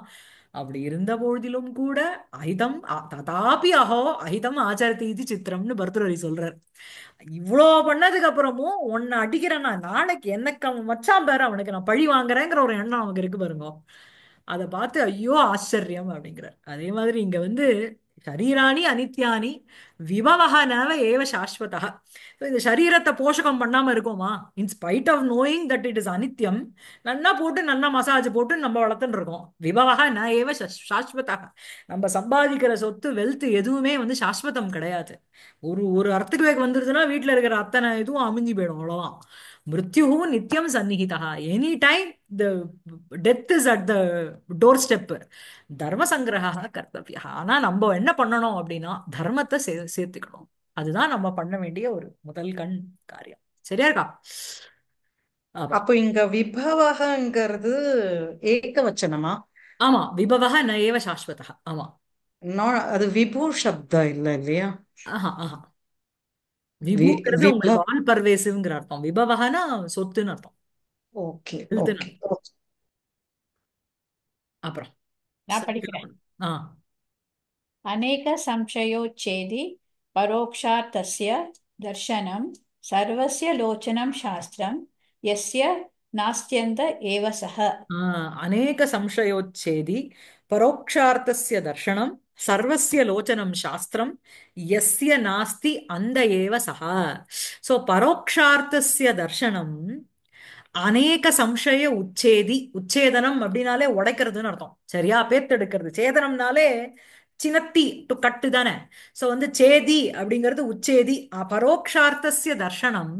அப்படி இருந்த பொழுதிலும் கூட அஹிதம் ததாபி அஹோ அஹிதம் ஆச்சரதி இது சித்திரம்னு பர்தரி சொல்றார். இவ்வளோ பண்ணதுக்கு அப்புறமும் உன்னை அடிக்கிறேன்னா நாளைக்கு எனக்கு அவன் மச்சான் பேர அவனுக்கு நான் பழி வாங்குறேங்கிற ஒரு எண்ணம் அவனுக்கு இருக்கு பாருங்க. அதை பார்த்து ஐயோ ஆச்சரியம் அப்படிங்கிறார். அதே மாதிரி இங்க வந்து சரீராணி அனித்யானி விபவஹனவ ஏவ சாஸ்வதா. இந்த சரீரத்தை போஷகம் பண்ணாம இருக்கோமா? In spite of knowing that it is அனித்யம், நல்லா போட்டு நல்லா மசாஜ் போட்டு நம்ம வளர்த்துன்னு இருக்கோம். விபவஹ ந ஏவ சாஸ்வதா. நம்ம சம்பாதிக்கிற சொத்து வெல்த் எதுவுமே வந்து சாஸ்வதம் கிடையாது. ஒரு ஒரு அர்த்தக்கு வேக வந்துருதுன்னா வீட்டுல இருக்கிற அத்தனை இதுவும் அமிஞ்சு போயிடும், அவ்வளவுதான். மிருத்யுஹு நித்தியம் சந்நிகிதா. Any time the death is at the doorstep. தர்ம சங்கிரகா கர்த்தவியா. ஆனா நம்ம என்ன பண்ணணும் அப்படின்னா தர்மத்தை சேர்த்துக்கணும். அதுதான் நம்ம பண்ண வேண்டிய ஒரு முதல் காரியம். சரியா இருக்கா? ஆமா. அப்போ இங்க விபவகங்கிறது ஏகவச்சனமா? ஆமா, விபவஹ ந ஏவ சாஸ்வதா. ஆமா. அது விபு சப்தம் இல்ல இல்லையா? ஆஹா ஆஹா. வி விபுங்கிறது உங்களுக்கு விபவ் ஆல் பர்வேசிவ்ங்கிற அர்த்தம். விபவஹனா சொத்துன்னு அர்த்தம், ஓகே ஹெல்த்னு ஓகே. அர்த்தம். அப்புறம் நான் படிக்கிறேன். ஆ अनेक संशयोच्छेदि परोक्षार्थस्य दर्शनं सर्वस्य लोचनं शास्त्रं यस्य नास्त्यन्त एव सः. அநேக சம்சயோச்சேதி பரோக்ஷார்த்தஸ்ய தர்ஷனம் சர்வஸ்ய லோச்சனம் சாஸ்திரம் யஸ்ய நாஸ்தி அந்த ஏவ சஹா. சோ பரோக்ஷார்த்தஸ்ய தர்ஷனம் அநேக சம்சய உச்சேதி. உச்சேதனம் அப்படின்னாலே உடைக்கிறதுன்னு அர்த்தம், சரியா? பேத்தெடுக்கிறது. சேதனம்னாலே சினத்தி டு கட்டு தானே. சோ வந்து சேதி அப்படிங்கிறது உச்சேதி. பரோக்ஷார்த்தஸ்ய தர்ஷனம்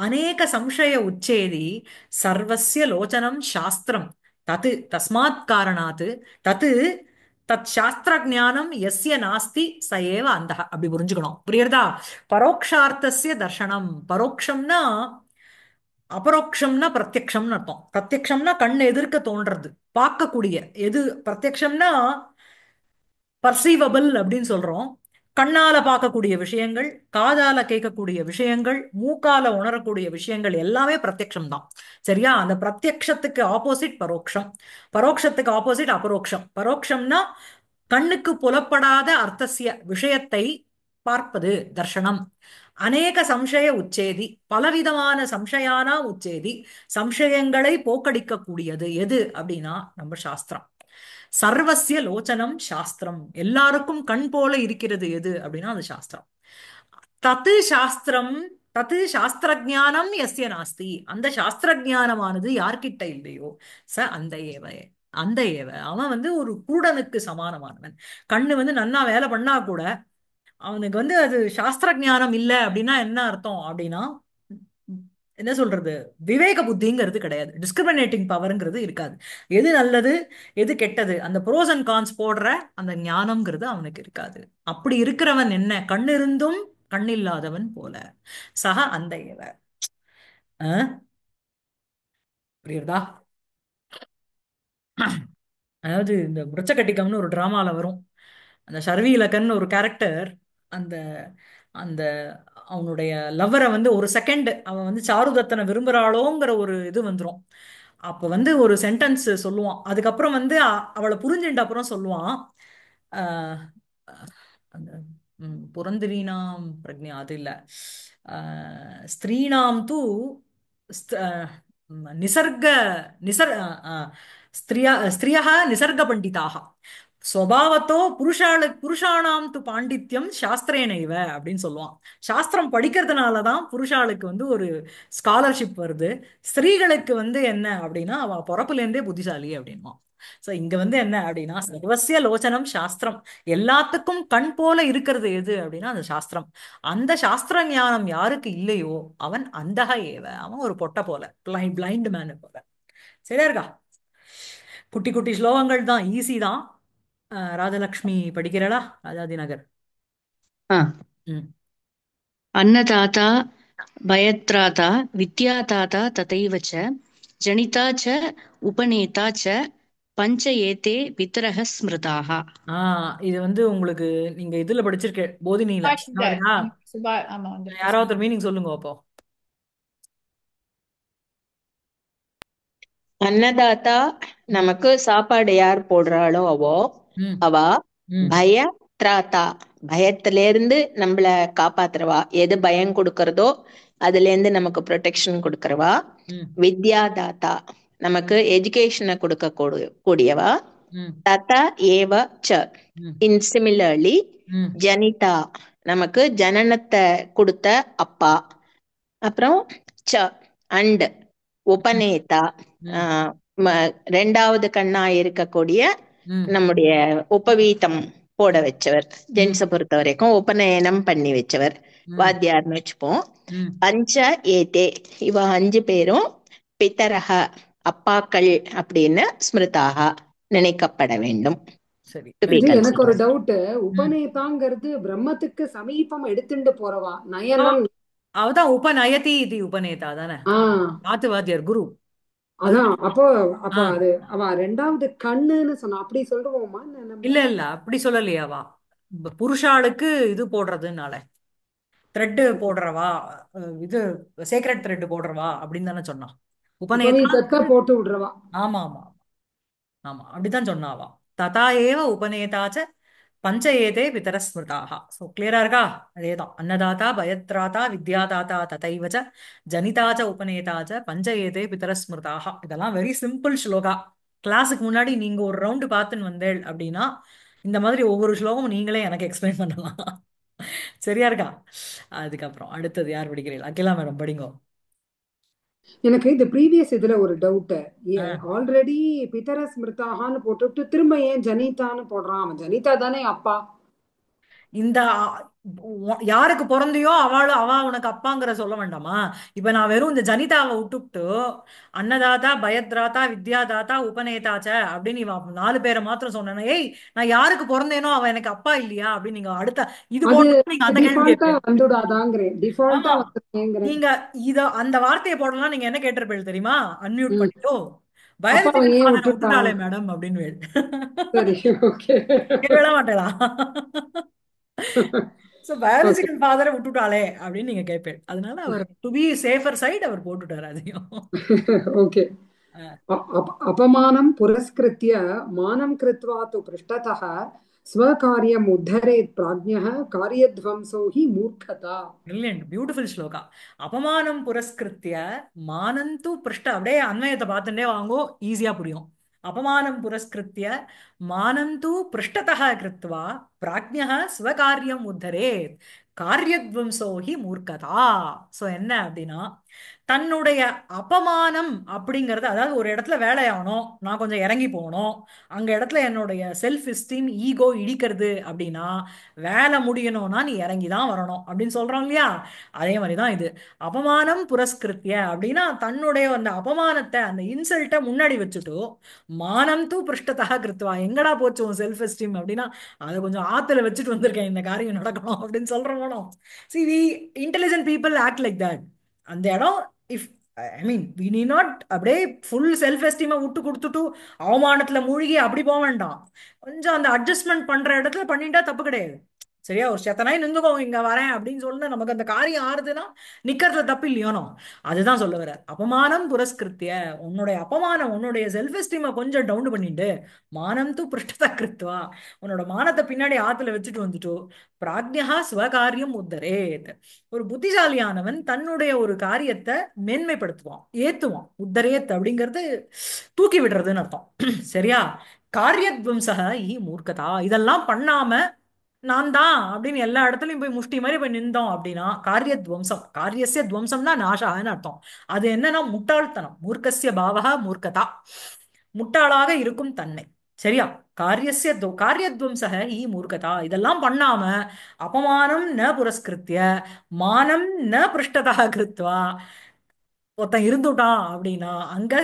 அநேக சம்சய உச்சேதி சர்வஸ்ய லோச்சனம் சாஸ்திரம் தத்து தஸ்மாத் காரணாத் தத்து தத் சாஸ்திர ஞானம் எஸ்ய நாஸ்தி ச ஏவ அந்தஹ. அப்படி புரிஞ்சுக்கணும். புரியுறதா? பரோக்ஷார்த்தஸ்ய தர்ஷனம். பரோக்ஷம்னா அபரோக்ஷம்னா பிரத்யக்ஷம்னு அர்த்தம். பிரத்யக்ஷம்னா கண் எதிர்க்க தோன்றது, பார்க்கக்கூடிய. எது பிரத்யக்ஷம்னா பர்சீவபிள் அப்படின்னு சொல்றோம். கண்ணால பார்க்கக்கூடிய விஷயங்கள், காதால கேட்கக்கூடிய விஷயங்கள், மூக்கால உணரக்கூடிய விஷயங்கள் எல்லாமே பிரத்யக்ஷம் தான். சரியா? அந்த பிரத்யக்ஷத்துக்கு ஆப்போசிட் பரோக்ஷம், பரோக்ஷத்துக்கு ஆப்போசிட் அபரோக்ஷம். பரோக்ஷம்னா கண்ணுக்கு புலப்படாத அர்த்தசிய விஷயத்தை பார்ப்பது தர்ஷனம். அநேக சம்சய உச்சேதி, பலவிதமான சம்சயானா உச்சேதி, சம்சயங்களை போக்கடிக்கக்கூடியது எது அப்படின்னா நம்ம சாஸ்திரம். சர்வசிய லோச்சனம் சாஸ்திரம், எல்லாருக்கும் கண் போல இருக்கிறது எது அப்படின்னா அது சாஸ்திரம். தத்து சாஸ்திரம் தத்து சாஸ்திர ஜானம் எஸ்ய நாஸ்தி. அந்த சாஸ்திர ஜானமானது யார்கிட்ட இல்லையோ ச அந்த ஏவ அந்த ஏவ. அவன் வந்து ஒரு கூடனுக்கு சமானமானவன். கண்ணு வந்து நன்னா வேலை பண்ணா கூட அவனுக்கு வந்து அது சாஸ்திர ஞானம் இல்லை அப்படின்னா என்ன அர்த்தம் அப்படின்னா, என்ன சொல்றது, விவேக புத்திங்கிறது கிடையாது, டிஸ்கிரிமினேட்டிங் பவர்ங்கிறது இருக்காது. எது நல்லது எது கெட்டது அந்த ப்ரோஸ் அண்ட் கான்ஸ் போடுற அந்த ஞானம்ங்கிறது அவனுக்கு இருக்காது. அப்படி இருக்கிறவன் என்ன கண்ணு இருந்தும் கண்ணில்லாதவன் போல. சக அந்த ஏவ. புரியுறதா? அதாவது இந்த முரச்சக்கட்டிக்கம்னு ஒரு டிராமால வரும். அந்த ஷர்வி இலக்கன் ஒரு கேரக்டர், அந்த அந்த அவனுடைய லவ்வரை வந்து ஒரு செகண்ட் அவன் வந்து சாருதத்தனை விரும்புறாளோங்கிற ஒரு இது வந்துரும். அப்ப வந்து ஒரு சென்டென்ஸ் சொல்லுவான். அதுக்கப்புறம் வந்து அவளை புரிஞ்சுட்ட அப்புறம் சொல்லுவான். ஆஹ் அந்த புரந்திரீனாம் பிரக்ஞா அது இல்ல, ஸ்திரீனாம் தூ நிசர்க நிசர் ஸ்திரியா நிசர்க பண்டிதாக ஸ்வபாவத்தோ புருஷானாம் து பாண்டித்யம் சாஸ்திரேனைவ அப்படின்னு சொல்லுவான். சாஸ்திரம் படிக்கிறதுனாலதான் புருஷாளுக்கு வந்து ஒரு ஸ்காலர்ஷிப் வருது. ஸ்திரீகளுக்கு வந்து என்ன அப்படின்னா அவ பிறப்புல இருந்தே புத்திசாலி அப்படின்வான். சோ இங்க வந்து என்ன அப்படின்னா சர்வசிய லோச்சனம் சாஸ்திரம், எல்லாத்துக்கும் கண் போல இருக்கிறது எது அப்படின்னா அந்த சாஸ்திரம். அந்த சாஸ்திர ஞானம் யாருக்கு இல்லையோ அவன் அந்தக ஏவ, அவன் ஒரு பொட்ட போல, பிளைண்ட் மேன் போல. சரியா இருக்கா? குட்டி குட்டி ஸ்லோகங்கள் தான், ஈஸி தான். ராஜலக்ஷ்மி படிக்கிறடா, ராஜாதி நகர். ஆ. ம். अन्नदाता भयत्राता विद्यादाता तथैव च जनिता च उपनेता च पञ्च एते पितरः स्मृताः. இது வந்து உங்களுக்கு நீங்க இதுல படிச்சிருக்க போதினியில சுபாஷிதர். ஞாபகம் இருக்கா? ஆமா வந்துருக்கு. யாராவது ஒரு மீனிங் சொல்லுங்க அப்போ. அன்னதாத்தா நமக்கு சாப்பாடு யார் போடுறாளோ ம் அவ. ம் பய திராத்தா பயத்துல இருந்து நம்மள காப்பாத்துறவா, எது பயம் கொடுக்கறதோ அதுல இருந்து நமக்கு ப்ரொடெக்ஷன் கொடுக்கறவா. ம் வித்யாதாத்தா நமக்கு எஜுகேஷனை கொடுக்க கூடியவா. ம் ததா ஏவ ச ம் இன் சிமிலர்லி. ம் ஜனிதா நமக்கு ஜனனத்தை கொடுத்த அப்பா. அப்புறம் ச அண்ட் உபநேதா ம் ரெண்டாவது கண்ணா இருக்கக்கூடிய ம் நம்முடைய உபவீதம் போட வச்சவர். ஜென்ஸை பொறுத்த வரைக்கும் உபநயனம் பண்ணி வச்சவர் ம் வாத்தியார்னு வச்சுப்போம். ம் பஞ்ச ஏதே இவ 5 பேரும் பிதரக அப்பாக்கள் அப்படின்னு ஸ்மிருதாக நினைக்கப்பட வேண்டும். சரி. To be இது எனக்கு ஒரு considered. டவுட். ம் உபநேதாங்கிறது பிரம்மத்துக்கு சமீபம் எடுத்துட்டு போறவா, நயனம். அவதான் உபநயதி இது உபநேதா தானே, நாத்து வாத்தியார் குரு. அதான் அப்போ அப்ப ஆ அது அவ ரெண்டாவது கண்ணுன்னு சொன்னா அப்படி சொல்றோமா நம்ம? இல்ல இல்ல அப்படி சொல்லலையாவா, புருஷாளுக்கு இது போடுறதுனால த்ரெட் போடுறவா, இது சேக்ரெட் த்ரெட் போடுறவா அப்படின்னு தானே சொன்னா உபநேதா. உபநீதத்தை போட்டு விடுறவா. ஆமா ஆமா ஆமா அப்படிதான் சொன்னாவா. ததா ஏவ உபநேதாச்ச பஞ்ச ஏதே பிதர ஸ்மிருதாக. ஸோ கிளியரா இருக்கா? அதேதான், அன்னதாதா பயத்ராதா வித்யாதாதா ததைவச்ச ஜனிதாச்ச உபநேதாச்ச பஞ்ச ஏதே பிதர ஸ்மிருதாக. இதெல்லாம் வெரி சிம்பிள் ஸ்லோகா. கிளாஸுக்கு முன்னாடி நீங்க ஒரு ரவுண்டு பார்த்துன்னு வந்தேள் அப்படின்னா இந்த மாதிரி ஒவ்வொரு ஸ்லோகமும் நீங்களே எனக்கு எக்ஸ்பிளைன் பண்ணலாம். சரியா இருக்கா? அதுக்கப்புறம் அடுத்தது யார் படிக்கிறீர்கள்? அகிலா மேடம் படிங்கோ. எனக்கு இந்த ப்ரீவியஸ் இதுல ஒரு டவுட். ஆ. ஆல்ரெடி பிதர ஸ்மிருதாகான்னு போட்டுட்டு திரும்ப ஏன் ஜனிதான்னு போடுறான்? அவன் ஜனிதா தானே அப்பா. இந்த யாருக்கு பிறந்தியோ அவ உனக்கு அப்பாங்கிற சொல்ல வேண்டாமா? இப்ப நான் வெறும் இந்த ஜனிதாவை விட்டுவிட்டு அன்னதாதா பயத்ராதா வித்யாதாதா உபநேதாச்ச அப்படின்னு இவ 4 பேரை மாத்திரம் சொன்னேன்னா, ஏய் நான் யாருக்கு பிறந்தேனோ அவன் எனக்கு அப்பா இல்லையா அப்படின்னு நீங்க அடுத்த இது அது போட்டு நீங்க அந்த கேள்வி டிஃபால்ட்டா கேட்பீங்க. வந்துடாதாங்கிறேன். டிஃபால்ட்டா ஆமா, வந்துருக்கேங்கிறேன். நீங்க அந்த வார்த்தையை போடலாம். நீங்க என்ன கேட்டிருப்பீங்க தெரியுமா? அன்மியூட் ம். பண்ணிட்டோ அப்பா அவன் பயாலஜிக்கல் ஏன் ஃபாதரை விட்டுட்டா? விட்டுட்டாளே மேடம் அப்படின்னு சரி, ஓகே. கேட்கவே மாட்டேலாம். ஸோ ஓகே, பயாலஜிக்கல் ஃபாதரை விட்டுட்டாளே அப்படின்னு நீங்க கேட்பேன். அதனால hour to be safer side அவர் போட்டுட்டாரு அதையும். ஓகே. अपमानं पुरस्कृत्य मानं कृत्वा तु पृष्ठतः स्वकार्यम् उद्धरेत् प्राज्ञः कार्यध्वंसो हि मूर्खता. Brilliant, beautiful shloka. அபமானம் புரஸ்கிருத்திய மானந்து பிருஷ்ட, அப்படியே அன்வயத்தை பார்த்துட்டே வாங்கோ, ஈஸியா புரியும். அபமானம் புரஸ்கிருத்திய மானந்து பிருஷ்டதः கிருத்வா பிராஜ்ஞः ஸ்வகாரியம் உத்தரேத் காரியத்வம்சோ ஹி மூர்க்கதா. ஸோ என்ன அப்படின்னா தன்னுடைய அபமானம் அப்படிங்கறது, அதாவது ஒரு இடத்துல வேலையாகணும், நான் கொஞ்சம் இறங்கி போகணும், அங்க இடத்துல என்னுடைய செல்ஃப் எஸ்டீம் ஈகோ இடிக்கிறது அப்படின்னா வேலை முடியணும்னா நீ இறங்கி தான் வரணும் அப்படின்னு சொல்றோம் இல்லையா? அதே மாதிரி தான் இது. அபமானம் புரஸ்கிருத்திய அப்படின்னா தன்னுடைய அந்த அபமானத்தை, அந்த இன்சல்ட்டை முன்னாடி வச்சுட்டு மானம் தூ பிருஷ்டத்தா கிருத்துவா, எங்கடா போச்சு உன் செல்ஃப் எஸ்டீம் அப்படின்னா அதை கொஞ்சம் ஆத்துல வச்சுட்டு வந்திருக்கேன் இந்த காரியம் நடக்கணும் அப்படின்னு சொல்றோம். See, we intelligent people act like that. அந்த இடம், இஃப் ஐ மீன் வி நீ நாட் அப்படியே ஃபுல் செல்ஃப் எஸ்டீமை விட்டு கொடுத்துட்டு அவமானத்துல மூழ்கி அப்படி போக வேண்டாம். கொஞ்சம் அந்த அட்ஜஸ்ட்மெண்ட் பண்ற இடத்துல பண்ணிட்டா தப்பு கிடையாது. சரியா? ஒரு செத்தனாய் நின்றுக்கோ இங்க வரேன் அப்படின்னு சொல்ல நமக்கு அந்த காரியம் ஆறுதுன்னா நிக்கிறதுல தப்பு இல்லையோனோ, அதுதான் சொல்ல வர. அபமானம் புரஸ்கிருத்திய, உன்னுடைய அபமானம், உன்னுடைய செல்ஃப் எஸ்டீமை கொஞ்சம் டவுன் பண்ணிட்டு மானம் தூ பிருஷ்டதா கிருத்வா, உன்னோட மானத்தை பின்னாடி ஆத்துல வச்சுட்டு வந்துட்டு பிராஜ்ஞா ஸ்வகாரியம் உத்தரேத், ஒரு புத்திசாலியானவன் தன்னுடைய ஒரு காரியத்தை மேன்மைப்படுத்துவான், ஏத்துவான். உத்தரேத் அப்படிங்கிறது தூக்கி விடுறதுன்னு அர்த்தம். சரியா? காரியத்வம்சக ஈ மூர்க்கதா, இதெல்லாம் பண்ணாம நான் தான் அப்படின்னு எல்லா இடத்துலயும் போய் முஷ்டி மாதிரி போய் நின்றோம் அப்படின்னா காரியத்வம்சம், காரியசிய துவம்சம்னா நாசான்னு அர்த்தம். அது என்னன்னா முட்டாள்தனம், மூர்க்கசிய பாவகா மூர்க்கதா. முட்டாளாக இருக்கும் தன்மை. சரியா? காரியத்வம்சக ஈ மூர்க்கதா. இதெல்லாம் பண்ணாம அபமானம் ந புரஸ்கிருத்திய மானம் ந பிருஷ்டதா கிருத்வா ஒருத்தன் இருந்துட்டான் அப்படின்னா அங்க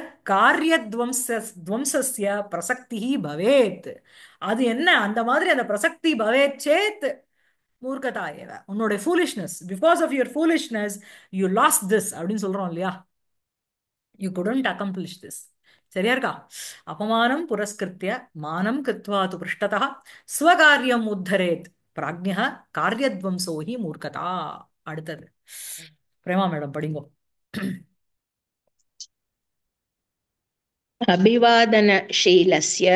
துவம்சஸ்ய பிரசக்தி பவேத். அது என்ன அந்த மாதிரி அந்த பிரசக்தி பவேத் சேத் மூர்க்கதா ஏவ. உன்னோட foolishness, because of your foolishness you lost this அப்படின்னு சொல்றோம் இல்லையா? You couldn't accomplish this. சரியா இருக்கா? அபமானம் புரஸ்கிருத்திய மானம் கிருத்வா து பிருஷ்டதா ஸ்வகாரியம் உத்தரேத் பிராஜ்ஞः காரியத்வம்சோ ஹி மூர்க்கதா. அடுத்தது பிரேமா மேடம் படிங்கோ. अभिवादनशीलस्य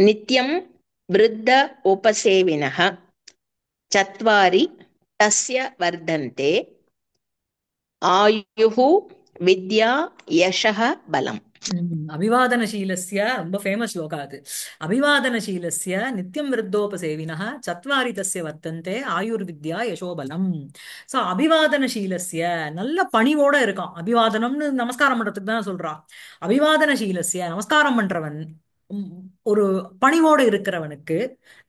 नित्यं वृद्ध उपसेविनः चत्वारि तस्य वर्धन्ते आयुः विद्या यशः बलम्. அபிவாதனசீலஸ்ய ரொம்ப ஃபேமஸ் ஸ்லோகா அது. அபிவாதனசீலஸ்ய நித்தியம் விருத்தோபசேவினः சத்வாரி தஸ்ய வர்த்தந்தே ஆயுர்வித்யா யசோபலம். ஸோ அபிவாதனசீலஸ்ய நல்ல பணிவோட இருக்கான். அபிவாதனம்னு நமஸ்காரம் பண்றதுக்கு தான் சொல்றா. அபிவாதனசீலஸ்ய நமஸ்காரம் பண்றவன், உம், ஒரு பணிவோட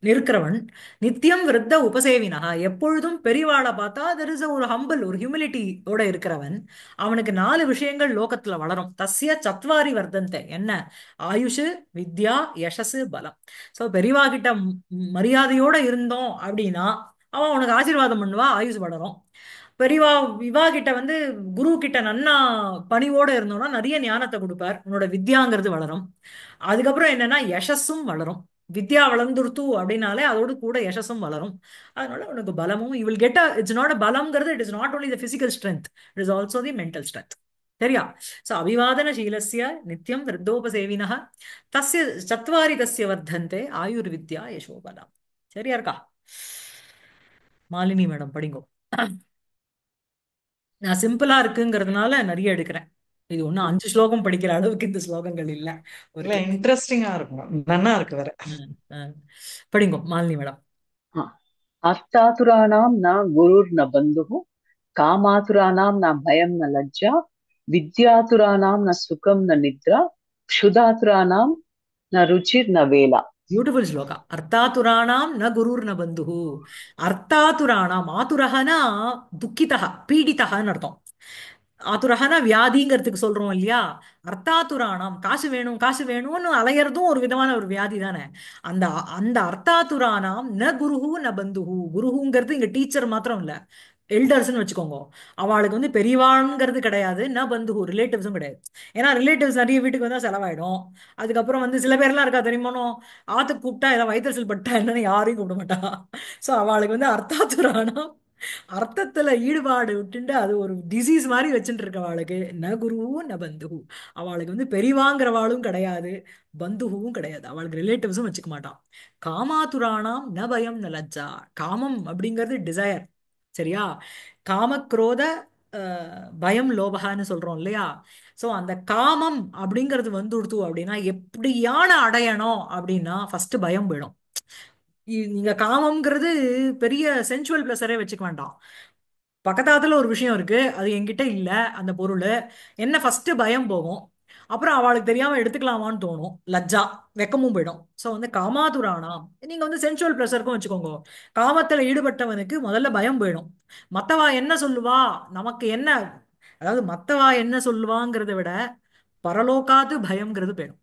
இருக்கிறவன் நித்தியம் விருத்த உபசேவினஹா எப்பொழுதும் பெரியவாளை பார்த்தா தெர் இஸ் ஒரு ஹம்பிள், ஒரு ஹியூமிலிட்டியோட இருக்கிறவன். அவனுக்கு 4 விஷயங்கள் லோகத்துல வளரும். தஸ்ய சத்வாரி வர்த்தந்தே என்ன? ஆயுஷு வித்யா யசஸ் பலம். சோ பெரியவா கிட்ட மரியாதையோட இருந்தோம் அப்படின்னா அவன் உனக்கு ஆசீர்வாதம் பண்ணுவா, ஆயுஷ் வளரும். பெரியவா இவா கிட்ட குரு கிட்ட நன்னா பணிவோட இருந்தோம்னா நிறைய ஞானத்தை கொடுப்பார், உன்னோட வித்யாங்கிறது வளரும். அதுக்கப்புறம் என்னன்னா யசஸும் வளரும். வித்யா வளர்ந்துருத்து அப்படின்னாலே அதோடு கூட யசஸும் வளரும். அதனால உனக்கு பலமும் you will get it's not a பலம்ங்கிறது, it is not only the physical strength, it is also the mental strength. சரியா? சோ அபிவாதனசீலஸ்ய நித்தியம் விருத்தோபசேவினः தஸ்ய சத்வாரி தஸ்ய வர்த்தந்தே ஆயுர்வித்யா யசோபலம். சரியா இருக்கா? மாலினி மேடம் படிங்கோ. நான் சிம்பிளா இருக்குங்கிறதுனால நிறைய எடுக்கிறேன். இது ஒன்னும் 5 ஸ்லோகம் படிக்கிற அளவுக்கு இந்த ஸ்லோகங்கள் இல்ல. ஒரு இல்ல இன்ட்ரெஸ்டிங்கா இருக்கும், நல்லா இருக்கு வேற. படிங்கோ மாலினி மேடம். அர்த்தாதுராணாं ந குருர்ன பந்துः காமாதுராணாं ந பயம் ந லஜ்ஜா வித்யாதுராணாம் ந சுகம் ந நித்ரா க்ஷுதாதுராணாம் ந ருச்சிர் ந வேலா. பியூட்டிஃபுல் ஸ்லோகா. அர்த்தாதுராணாம் ந குருர் ந பந்துஹு. அர்த்தாதுராணாம், ஆதுரஹனா துக்கிதா பீடிதகான்னு அர்த்தம். ஆதுரஹனா வியாதிங்கிறதுக்கு சொல்றோம் இல்லையா? அர்த்தாதுராணாம் காசு வேணும் காசு வேணும்னு அலையறதும் ஒரு விதமான ஒரு வியாதி தானே. அந்த அந்த அர்த்தாதுராணாம் ந குருஹு ந பந்துஹு. குருஹுங்கிறது இங்க டீச்சர் மாத்திரம் இல்ல, எல்டர்ஸ்னு வச்சுக்கோங்க. அவளுக்கு பெரியவாளுங்கிறது கிடையாது, ந பந்துஹு ரிலேட்டிவ்ஸும் கிடையாது. ஏன்னா ரிலேட்டிவ்ஸ் நிறைய வீட்டுக்கு வந்தா செலவாயிடும். அதுக்கப்புறம் சில பேர்லாம் இருக்கா தெரியுமானோ, ஆத்துக்கு கூப்பிட்டா ஏதாவது வயிற்றுச்சல் பட்டா என்னன்னு யாரையும் கூப்பிட மாட்டா. சோ அவளுக்கு அர்த்தாத்துரானா அர்த்தத்துல ஈடுபாடு விட்டுண்டு அது ஒரு டிசீஸ் மாதிரி வச்சுட்டு இருக்கவாளுக்கு ந குரு ந பந்துஹு. அவளுக்கு பெரியவாங்கிறவாளும் கிடையாது, பந்துஹுவும் கிடையாது, அவளுக்கு ரிலேட்டிவ்ஸும் வச்சுக்க மாட்டான். காமாதுராணாம் ந பயம் ந லஜ்ஜா. காமம் அப்படிங்கிறது டிசையர். சரியா? காமக்ரோத பயம் லோபகான்னு சொல்றோம் இல்லையா? சோ அந்த காமம் அப்படிங்கிறது வந்துடுத்து அப்படின்னா எப்படியான அடையணும் அப்படின்னா ஃபர்ஸ்ட் பயம் போயிடும். நீங்க காமம்ங்கிறது பெரிய சென்சுவல் பிளஸரே வச்சுக்க வேண்டாம். பக்கத்தாத்துல ஒரு விஷயம் இருக்கு, அது என்கிட்ட இல்ல அந்த பொருள், என்ன ஃபர்ஸ்ட் பயம் போகும். அப்புறம் அவளுக்கு தெரியாம எடுத்துக்கலாமான்னு தோணும், லஜ்ஜா வெக்கமும் போயிடும். சோ காமாதுரானா நீங்க சென்சுவல் பிளஸருக்கும் வச்சுக்கோங்க. காமத்துல ஈடுபட்டவனுக்கு முதல்ல பயம் போயிடும். மத்தவா என்ன சொல்லுவா, நமக்கு என்ன, அதாவது மத்தவா என்ன சொல்லுவாங்கிறத விட பரலோகாது பயம்ங்கிறது போயிடும்.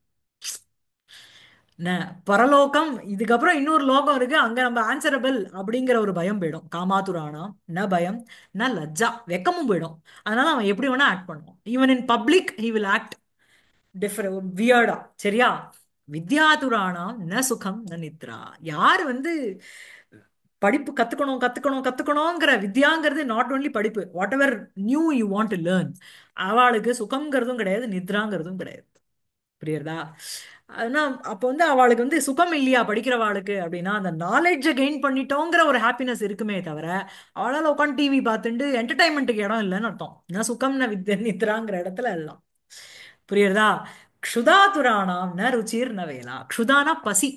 பரலோகம் இதுக்கப்புறம் இன்னொரு லோகம் இருக்கு, அங்க நம்ம ஆன்சரபிள் அப்படிங்கிற ஒரு பயம் போயிடும். காமாதுரானா ந பயம் ந லஜ்ஜா, வெக்கமும் போயிடும். அதனால அவன் எப்படி வேணா ஆக்ட் பண்ணுவான். Even in public he will act different வியர்டா. சரியா? வித்யாதுராணாம் ந சுகம் ந நித்ரா. யார் படிப்பு கத்துக்கணும் கத்துக்கணும் கத்துக்கணுங்கிற வித்யாங்கிறது நாட் ஓன்லி படிப்பு, what ever new you want to learn, அவளுக்கு சுகம்ங்கிறதும் கிடையாது நித்ராங்கிறதும் கிடையாது. புரியுறதா? ஆனா அப்போ அவளுக்கு சுகம் இல்லையா படிக்கிறவாளுக்கு அப்படின்னா அந்த நாலேஜை கெயின் பண்ணிட்டோங்கிற ஒரு ஹாப்பினஸ் இருக்குமே தவிர அவளால உட்காந்து டிவி பார்த்துட்டு என்டர்டைன்மெண்ட்டுக்கு இடம் இல்லைன்னு அர்த்தம். நான் சுகம் ந வித்ய நித்ராங்கிற இடத்துல எல்லாம். புரியுறதா? க்ஷுதாதுராணாம் ந ருச்சிர் ந வேலா. க்ஷுதானா பசி.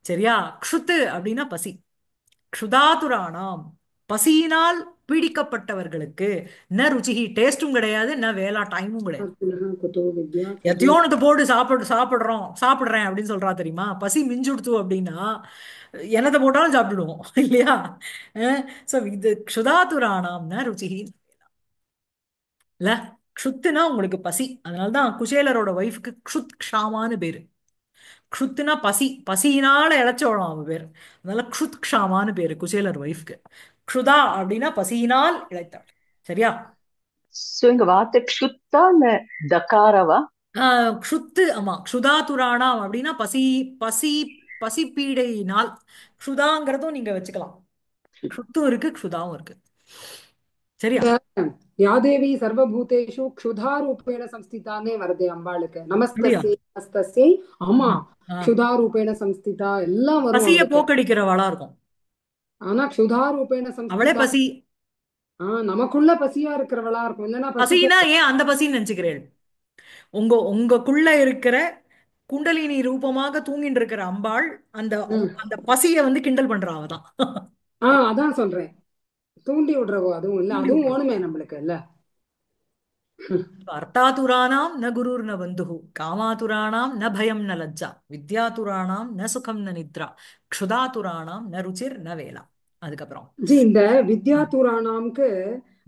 சரியா? க்ஷுத்து அப்படின்னா பசி. க்ஷுதாதுராணாம் பசியினால் பீடிக்கப்பட்டவர்களுக்கு ந ருச்சிஹி டேஸ்டும் கிடையாது, ந வேலா டைமும் கிடையாது. புனः कुतो विद्या तद्विद्या எத்தையோனது போடு சாப்பிடுறேன் அப்படின்னு சொல்றா தெரியுமா? பசி மிஞ்சுடுத்து அப்படின்னா என்னத்தை போட்டாலும் சாப்பிட்டுடுவோம் இல்லையா? சோ இது க்ஷுதாதுராணாம்னா ருச்சிஹி இல்ல. க்ஷுத்துனா உங்களுக்கு பசி, அதனாலதான் குசேலரோட ஒய்ஃப்க்கு க்ஷுத் க்ஷாமான்னு பேரு. க்ஷுத்துனா பசி, பசியினால இழைச்சவளாம் அவ பேர். அதனால க்ஷுத் க்ஷாமான்னு பேரு குசேலர் ஒய்ஃப்க்கு. க்ஷுதா அப்படின்னா பசியினால் இழைத்தாள். சரியா? சோ இங்க வார்த்தை க்ஷுத்தா இல்ல தகாரவா? க்ஷுத்து, ஆமா, க்ஷுதாதுராணாம் அப்படின்னா பசி, பசி பசிப்பீடையினால். க்ஷுதாங்கிறதும் நீங்க வச்சுக்கலாம். க்ஷுத்தும் இருக்கு, க்ஷுதாவும் இருக்கு. சரியா? या देवी सर्वभूतेषु क्षुधारूपेण संस्थिताने वरदे அம்பாளுக்கு அப்படியா? நமஸ்தஸ்யை நமஸ்தஸ்யை. ஆமா, ஆ. क्षुधारूपेण संस्थिता எல்லாம் வரும் பசிய அவளுக்கு. போக்கடிக்கிறவளா இருக்கும். ஆனா क्षुधारूपेण அவளே संस्थिता பசி. நமக்குள்ள பசியா இருக்கிறவளா இருக்கும். இல்லைன்னா பசினா பசிக்க ஏன் அந்த பசின்னு நினைச்சுக்கிறேன்? உங்களுக்குள்ள இருக்கிற குண்டலினி ரூபமாக தூங்கிட்டு இருக்கிற அம்பாள் அந்த அந்த பசிய வந்து கிண்டல் பண்றா அவதான். அதான் சொல்றேன், தூண்டி விடுறவோ. அதுவும் இல்ல, தூண்டி அதுவும் விடுறா. வேணுமே நம்மளுக்கு இல்ல. அர்த்தாதுராணாம் ந குருர் ந பந்துஹு, காமாதுராணாம் ந பயம் ந லஜ்ஜா, வித்யாதுராணாம் ந சுகம் ந நித்ரா, க்ஷுதாதுராணாம் ந ருச்சிர் ந வேலா. அதுக்கப்புறம் ஜி இந்த வித்யா தூரானாம்க்கு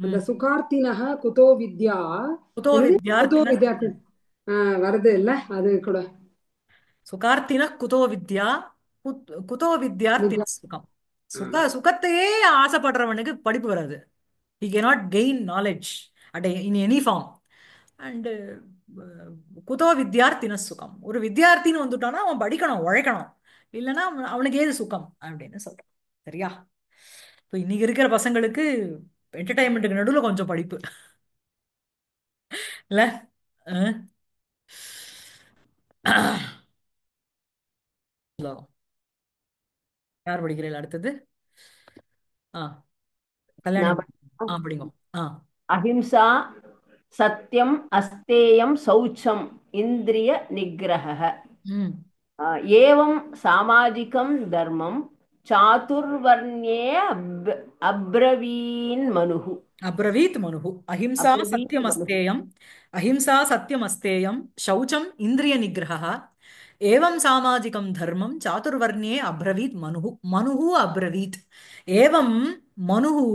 அந்த ம். சுகார்த்தினக குதோ வித்யா, குதோ என்னது குதோ வித்யார்த்தின வித்யார்த்தி வருது இல்ல, அது கூட சுகார்த்தின குதோ வித்யா, குதோ வித்யார்த்தின வித்யா. சுகம். சுகத்தையே ஆசைப்படுறவனுக்கு படிப்பு வராது. He cannot gain knowledge in any form. And குதோ வித்யார்த்தின சுகம். ஒரு வித்யார்த்தின்னு வந்துட்டானா அவன் படிக்கணும், உழைக்கணும். இல்லைன்னா அவனுக்கு ஏது சுகம் அப்படின்னு சொல்றான். சரியா? இப்போ இன்னைக்கு இருக்கிற பசங்களுக்கு என்டர்டைன்மெண்ட்டுக்கு நடுவில் கொஞ்சம் படிப்பு இல்ல. ஸ்லோகம் யார் படிக்கிறீர்கள் அடுத்தது? ஆ கல்யாணி. நான் படிங்க. ஆ அஹிம்சா சத்யம் அஸ்தேயம் சௌச்சம் இந்திரிய நிகிரஹः ம் ஏவம் சாமாஜிகம் தர்மம் சாதுர்வர்ண்யே அப்ரவீன் மனுஹு. அப்ரவீத் மனுஹு. அஹிம்சா அப்ரவீத் மனுஹு. சத்யமஸ்தேயம், அஹிம்சா சத்யமஸ்தேயம் சௌச்சம் இந்திரிய நிகிரஹः ஏவம் சாமாஜிகம் தர்மம் சாதுர்வர்ண்யே அப்ரவீத் மனுஹு. மனுஹு அப்ரவீத். ஏவம் மனுஹு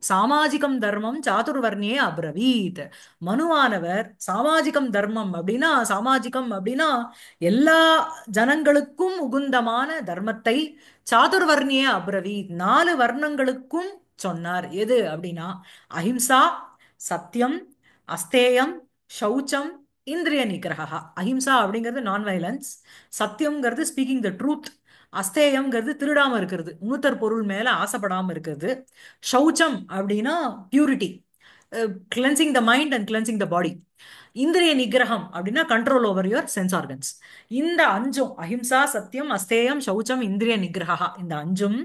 சாமாஜிகம் தர்மம் சாதுர்வர்ண்யே அப்ரவீத். மனுவானவர் சாமாஜிகம் தர்மம் அப்படின்னா, சாமாஜிகம் அப்படின்னா எல்லா ஜனங்களுக்கும் உகுந்தமான தர்மத்தை சாதுர்வர்ண்யே அப்ரவீத் 4 வர்ணங்களுக்கும் சொன்னார். எது அப்படின்னா அஹிம்சா, சத்தியம், அஸ்தேயம், சௌச்சம், இந்திரிய நிகிரஹா. அஹிம்சா அப்படிங்கிறது நான் வயலன்ஸ், சத்தியம்ங்கிறது ஸ்பீக்கிங் த ட்ரூத், அஸ்தேயம்ங்கிறது திருடாம இருக்கிறது, இன்னொருத்தர் பொருள் மேல ஆசைப்படாம இருக்கிறது, சௌச்சம் அப்படின்னா purity, cleansing the mind and cleansing the body, இந்திரிய நிகிரகம் அப்படின்னா control over your sense organs. இந்த அஞ்சும் அஹிம்சா சத்தியம் அஸ்தேயம் சௌச்சம் இந்திரிய நிகிரகா, இந்த அஞ்சும்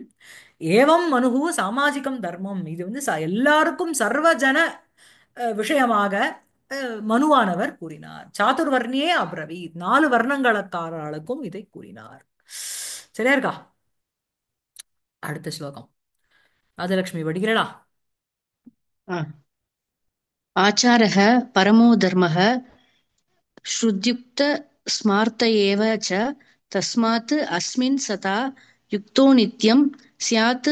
ஏவம் மனுகு சாமாஜிகம் தர்மம், இது வந்து எல்லாருக்கும் சர்வஜன விஷயமாக மனுவானவர் கூறினார். சாதுர்வர்ணியே அப்ரவீத் 4 வர்ணங்களக்காரர்களுக்கும் இதை கூறினார். சரியா இருக்கா? அடுத்த ஸ்லோகம் ராஜலட்சுமி படிக்கிறடா. आचारः परमो धर्मः श्रुत्युक्त स्मार्त एव च तस्मात् अस्मिन् सता युक्तो नित्यं स्यात्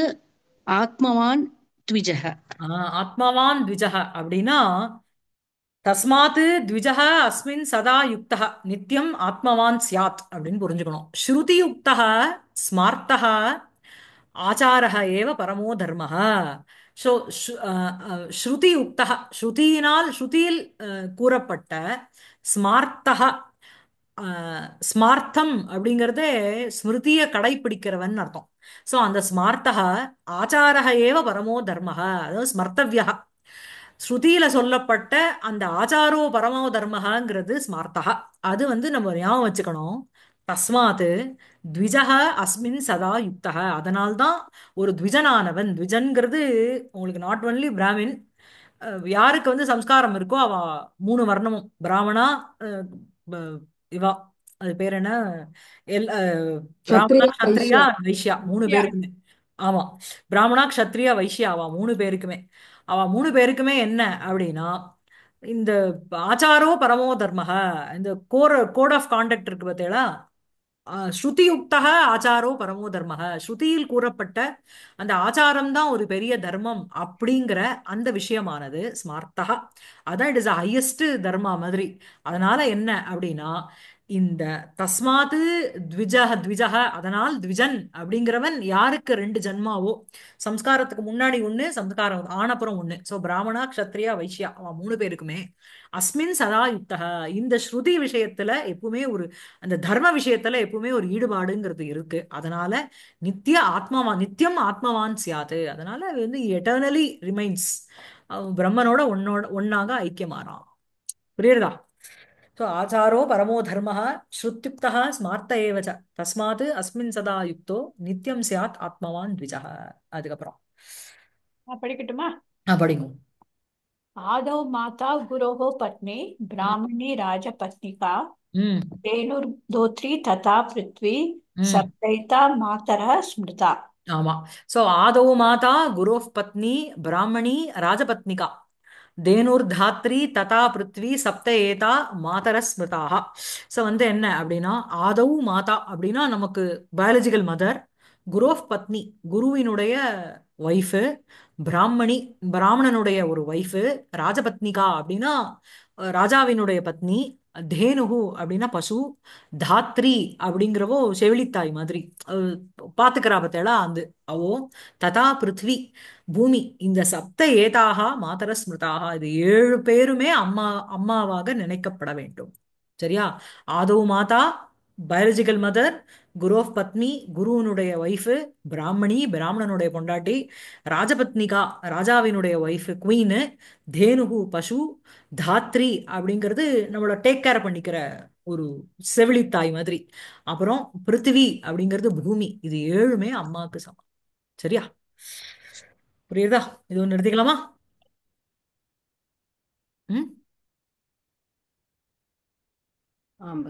आत्मवान् द्विजः. ஆத்மவான் த்விஜः அப்படின்னா தஸ்மாத் த்விஜः அஸ்மின் சதா யுக்தः நித்யம் ஆத்மவான் ஸ்யாத் அப்படின்னு புரிஞ்சுக்கணும். ஸ்ருதி யுக்தः ஸ்மார்த்தः ஆச்சாரः ஏவ பரமோ தர்மः. ஸோ ஸ்ருதி யுக்தः ஸ்ருதியில் கூறப்பட்ட ஸ்மார்த்தः, ஸ்மார்த்தம் அப்படிங்கிறதே ஸ்மிருதியை கடைப்பிடிக்கிறவன் அர்த்தம். ஸோ அந்த ஸ்மார்த்தக ஆச்சாரக ஏவ பரமோ தர்மக, அதாவது ஸ்மர்த்தவியா. ஸ்ருதியில சொல்லப்பட்ட அந்த ஆச்சாரோ பரமோ தர்மங்கிறது ஸ்மார்த்தக. அது வந்து நம்ம ஞாபகம் வச்சுக்கணும். தஸ்மாத் த்விஜக அஸ்மின் சதா யுக்தக, அதனால்தான் ஒரு த்விஜனானவன், த்விஜன்கிறது உங்களுக்கு நாட் ஒன்லி பிராமின், யாருக்கு வந்து சம்ஸ்காரம் இருக்கோ அவ 3 வர்ணமும் பிராமணா, இவா அது பேர் என்ன, பிராமணா க்ஷத்ரிய க்ஷத்ரியா வைஷ்யா. வைஷ்யா 3 பேருக்குமே. ஆமா, பிராமணா க்ஷத்ரியா வைஷ்யா அவ 3 பேருக்குமே. அவ மூணு பேருக்குமே என்ன அப்படின்னா இந்த ஆச்சாரோ பரமோ தர்மஹ, இந்த கோட் ஆஃப் கான்டக்ட் இருக்கு பார்த்தீங்களா, ஸ்ருதியுக்தः ஆச்சாரோ பரமோ தர்மः, ஸ்ருதியில் கூறப்பட்ட அந்த ஆச்சாரம் தான் ஒரு பெரிய தர்மம் அப்படிங்கிற அந்த விஷயமானது ஸ்மார்த்தா, அதான் இட் இஸ் ஹையஸ்ட் தர்மா மாதிரி. அதனால என்ன அப்படின்னா இந்த தஸ்மாத்து த்விஜக, அதனால் த்விஜன் அப்படிங்கிறவன் யாருக்கு ரெண்டு ஜன்மாவோ, சம்ஸ்காரத்துக்கு முன்னாடி ஒண்ணு, சம்ஸ்காரம் ஆனப்புறம் ஒண்ணு, சோ பிராமணா க்ஷத்ரியா வைஷ்யா அவன் மூணு பேருக்குமே அஸ்மின் சதா யுக்தக, இந்த ஸ்ருதி விஷயத்துல எப்பவுமே ஒரு அந்த தர்ம விஷயத்துல எப்பவுமே ஒரு ஈடுபாடுங்கிறது இருக்கு. அதனால நித்திய ஆத்மாவான், நித்தியம் ஆத்மவான் சியாது, அதனால அது வந்து எட்டர்னலி ரிமைன்ஸ், பிரம்மனோட ஒன்னாக ஐக்கியமாறான். புரியுறதா? ஸோ ஆச்சாரோ பரமோ தர்மः ஸ்ருத்யுக்தः ஸ்மார்த்த ஏவ ச தஸ்மாத் அஸ்மின் சதா யுக்தோ நித்யம் சியாத் ஆத்மவான் த்விஜः. அதுக்கப்புறம் நான் படிக்கட்டுமா? படிங்க. आदौ माता गुरोः पत्नी ब्राह्मणी राजपत्निका ம் धेनुर्धोत्री तथा पृथ्वी ம் सप्तैता मातरः स्मृता. ஆமா. சோ ஆதௌ மாதா குரோஃப் பத்னி பிராமணி ராஜபத்னிகா தேனுர்தாத்ரி ததா பிருத்வி சப்த ஏதா மாதர ஸ்மிருதாக. ஸோ வந்து என்ன அப்படின்னா ஆதௌ மாதா அப்படின்னா நமக்கு பயாலஜிக்கல் மதர், குரோஃப் பத்னி குருவினுடைய ஒய்ஃபு, பிராமணி பிராமணனுடைய ஒரு ஒய்ஃபு, ராஜபத்னிகா அப்படின்னா ராஜாவினுடைய பத்னி, தேனுகு அப்படின்னா பசு, தாத்ரி அப்படிங்கிறவோ செவிலித்தாய் மாதிரி பாத்துக்கிறா பத்தேளா அந்த அவோ, ததா பிருத்வி பூமி, இந்த சப்த ஏதாக மாதர ஸ்மிருதாக, இது ஏழு பேருமே அம்மாவாக நினைக்கப்பட வேண்டும். சரியா? ஆதவ் மாதா பயாலஜிக்கல் மதர், குரோஃப் பத்னி குருவனுடைய ஒய்ஃபு, பிராமணி பிராமணனுடைய பொண்டாட்டி, ராஜபத்னிகா ராஜாவினுடைய ஒய்ஃபு குவீனு, தேனுகு பசு, தாத்ரி அப்படிங்கிறது நம்மள டேக் கேர் பண்ணிக்கிற ஒரு செவிலித்தாய் மாதிரி, அப்புறம் பிருத்திவி அப்படிங்கிறது பூமி, இது ஏழுமே அம்மாவுக்கு சமம். சரியா? புரியுதா? இது ஒன்று நிறுத்திக்கலாமா? ம் ஆம்.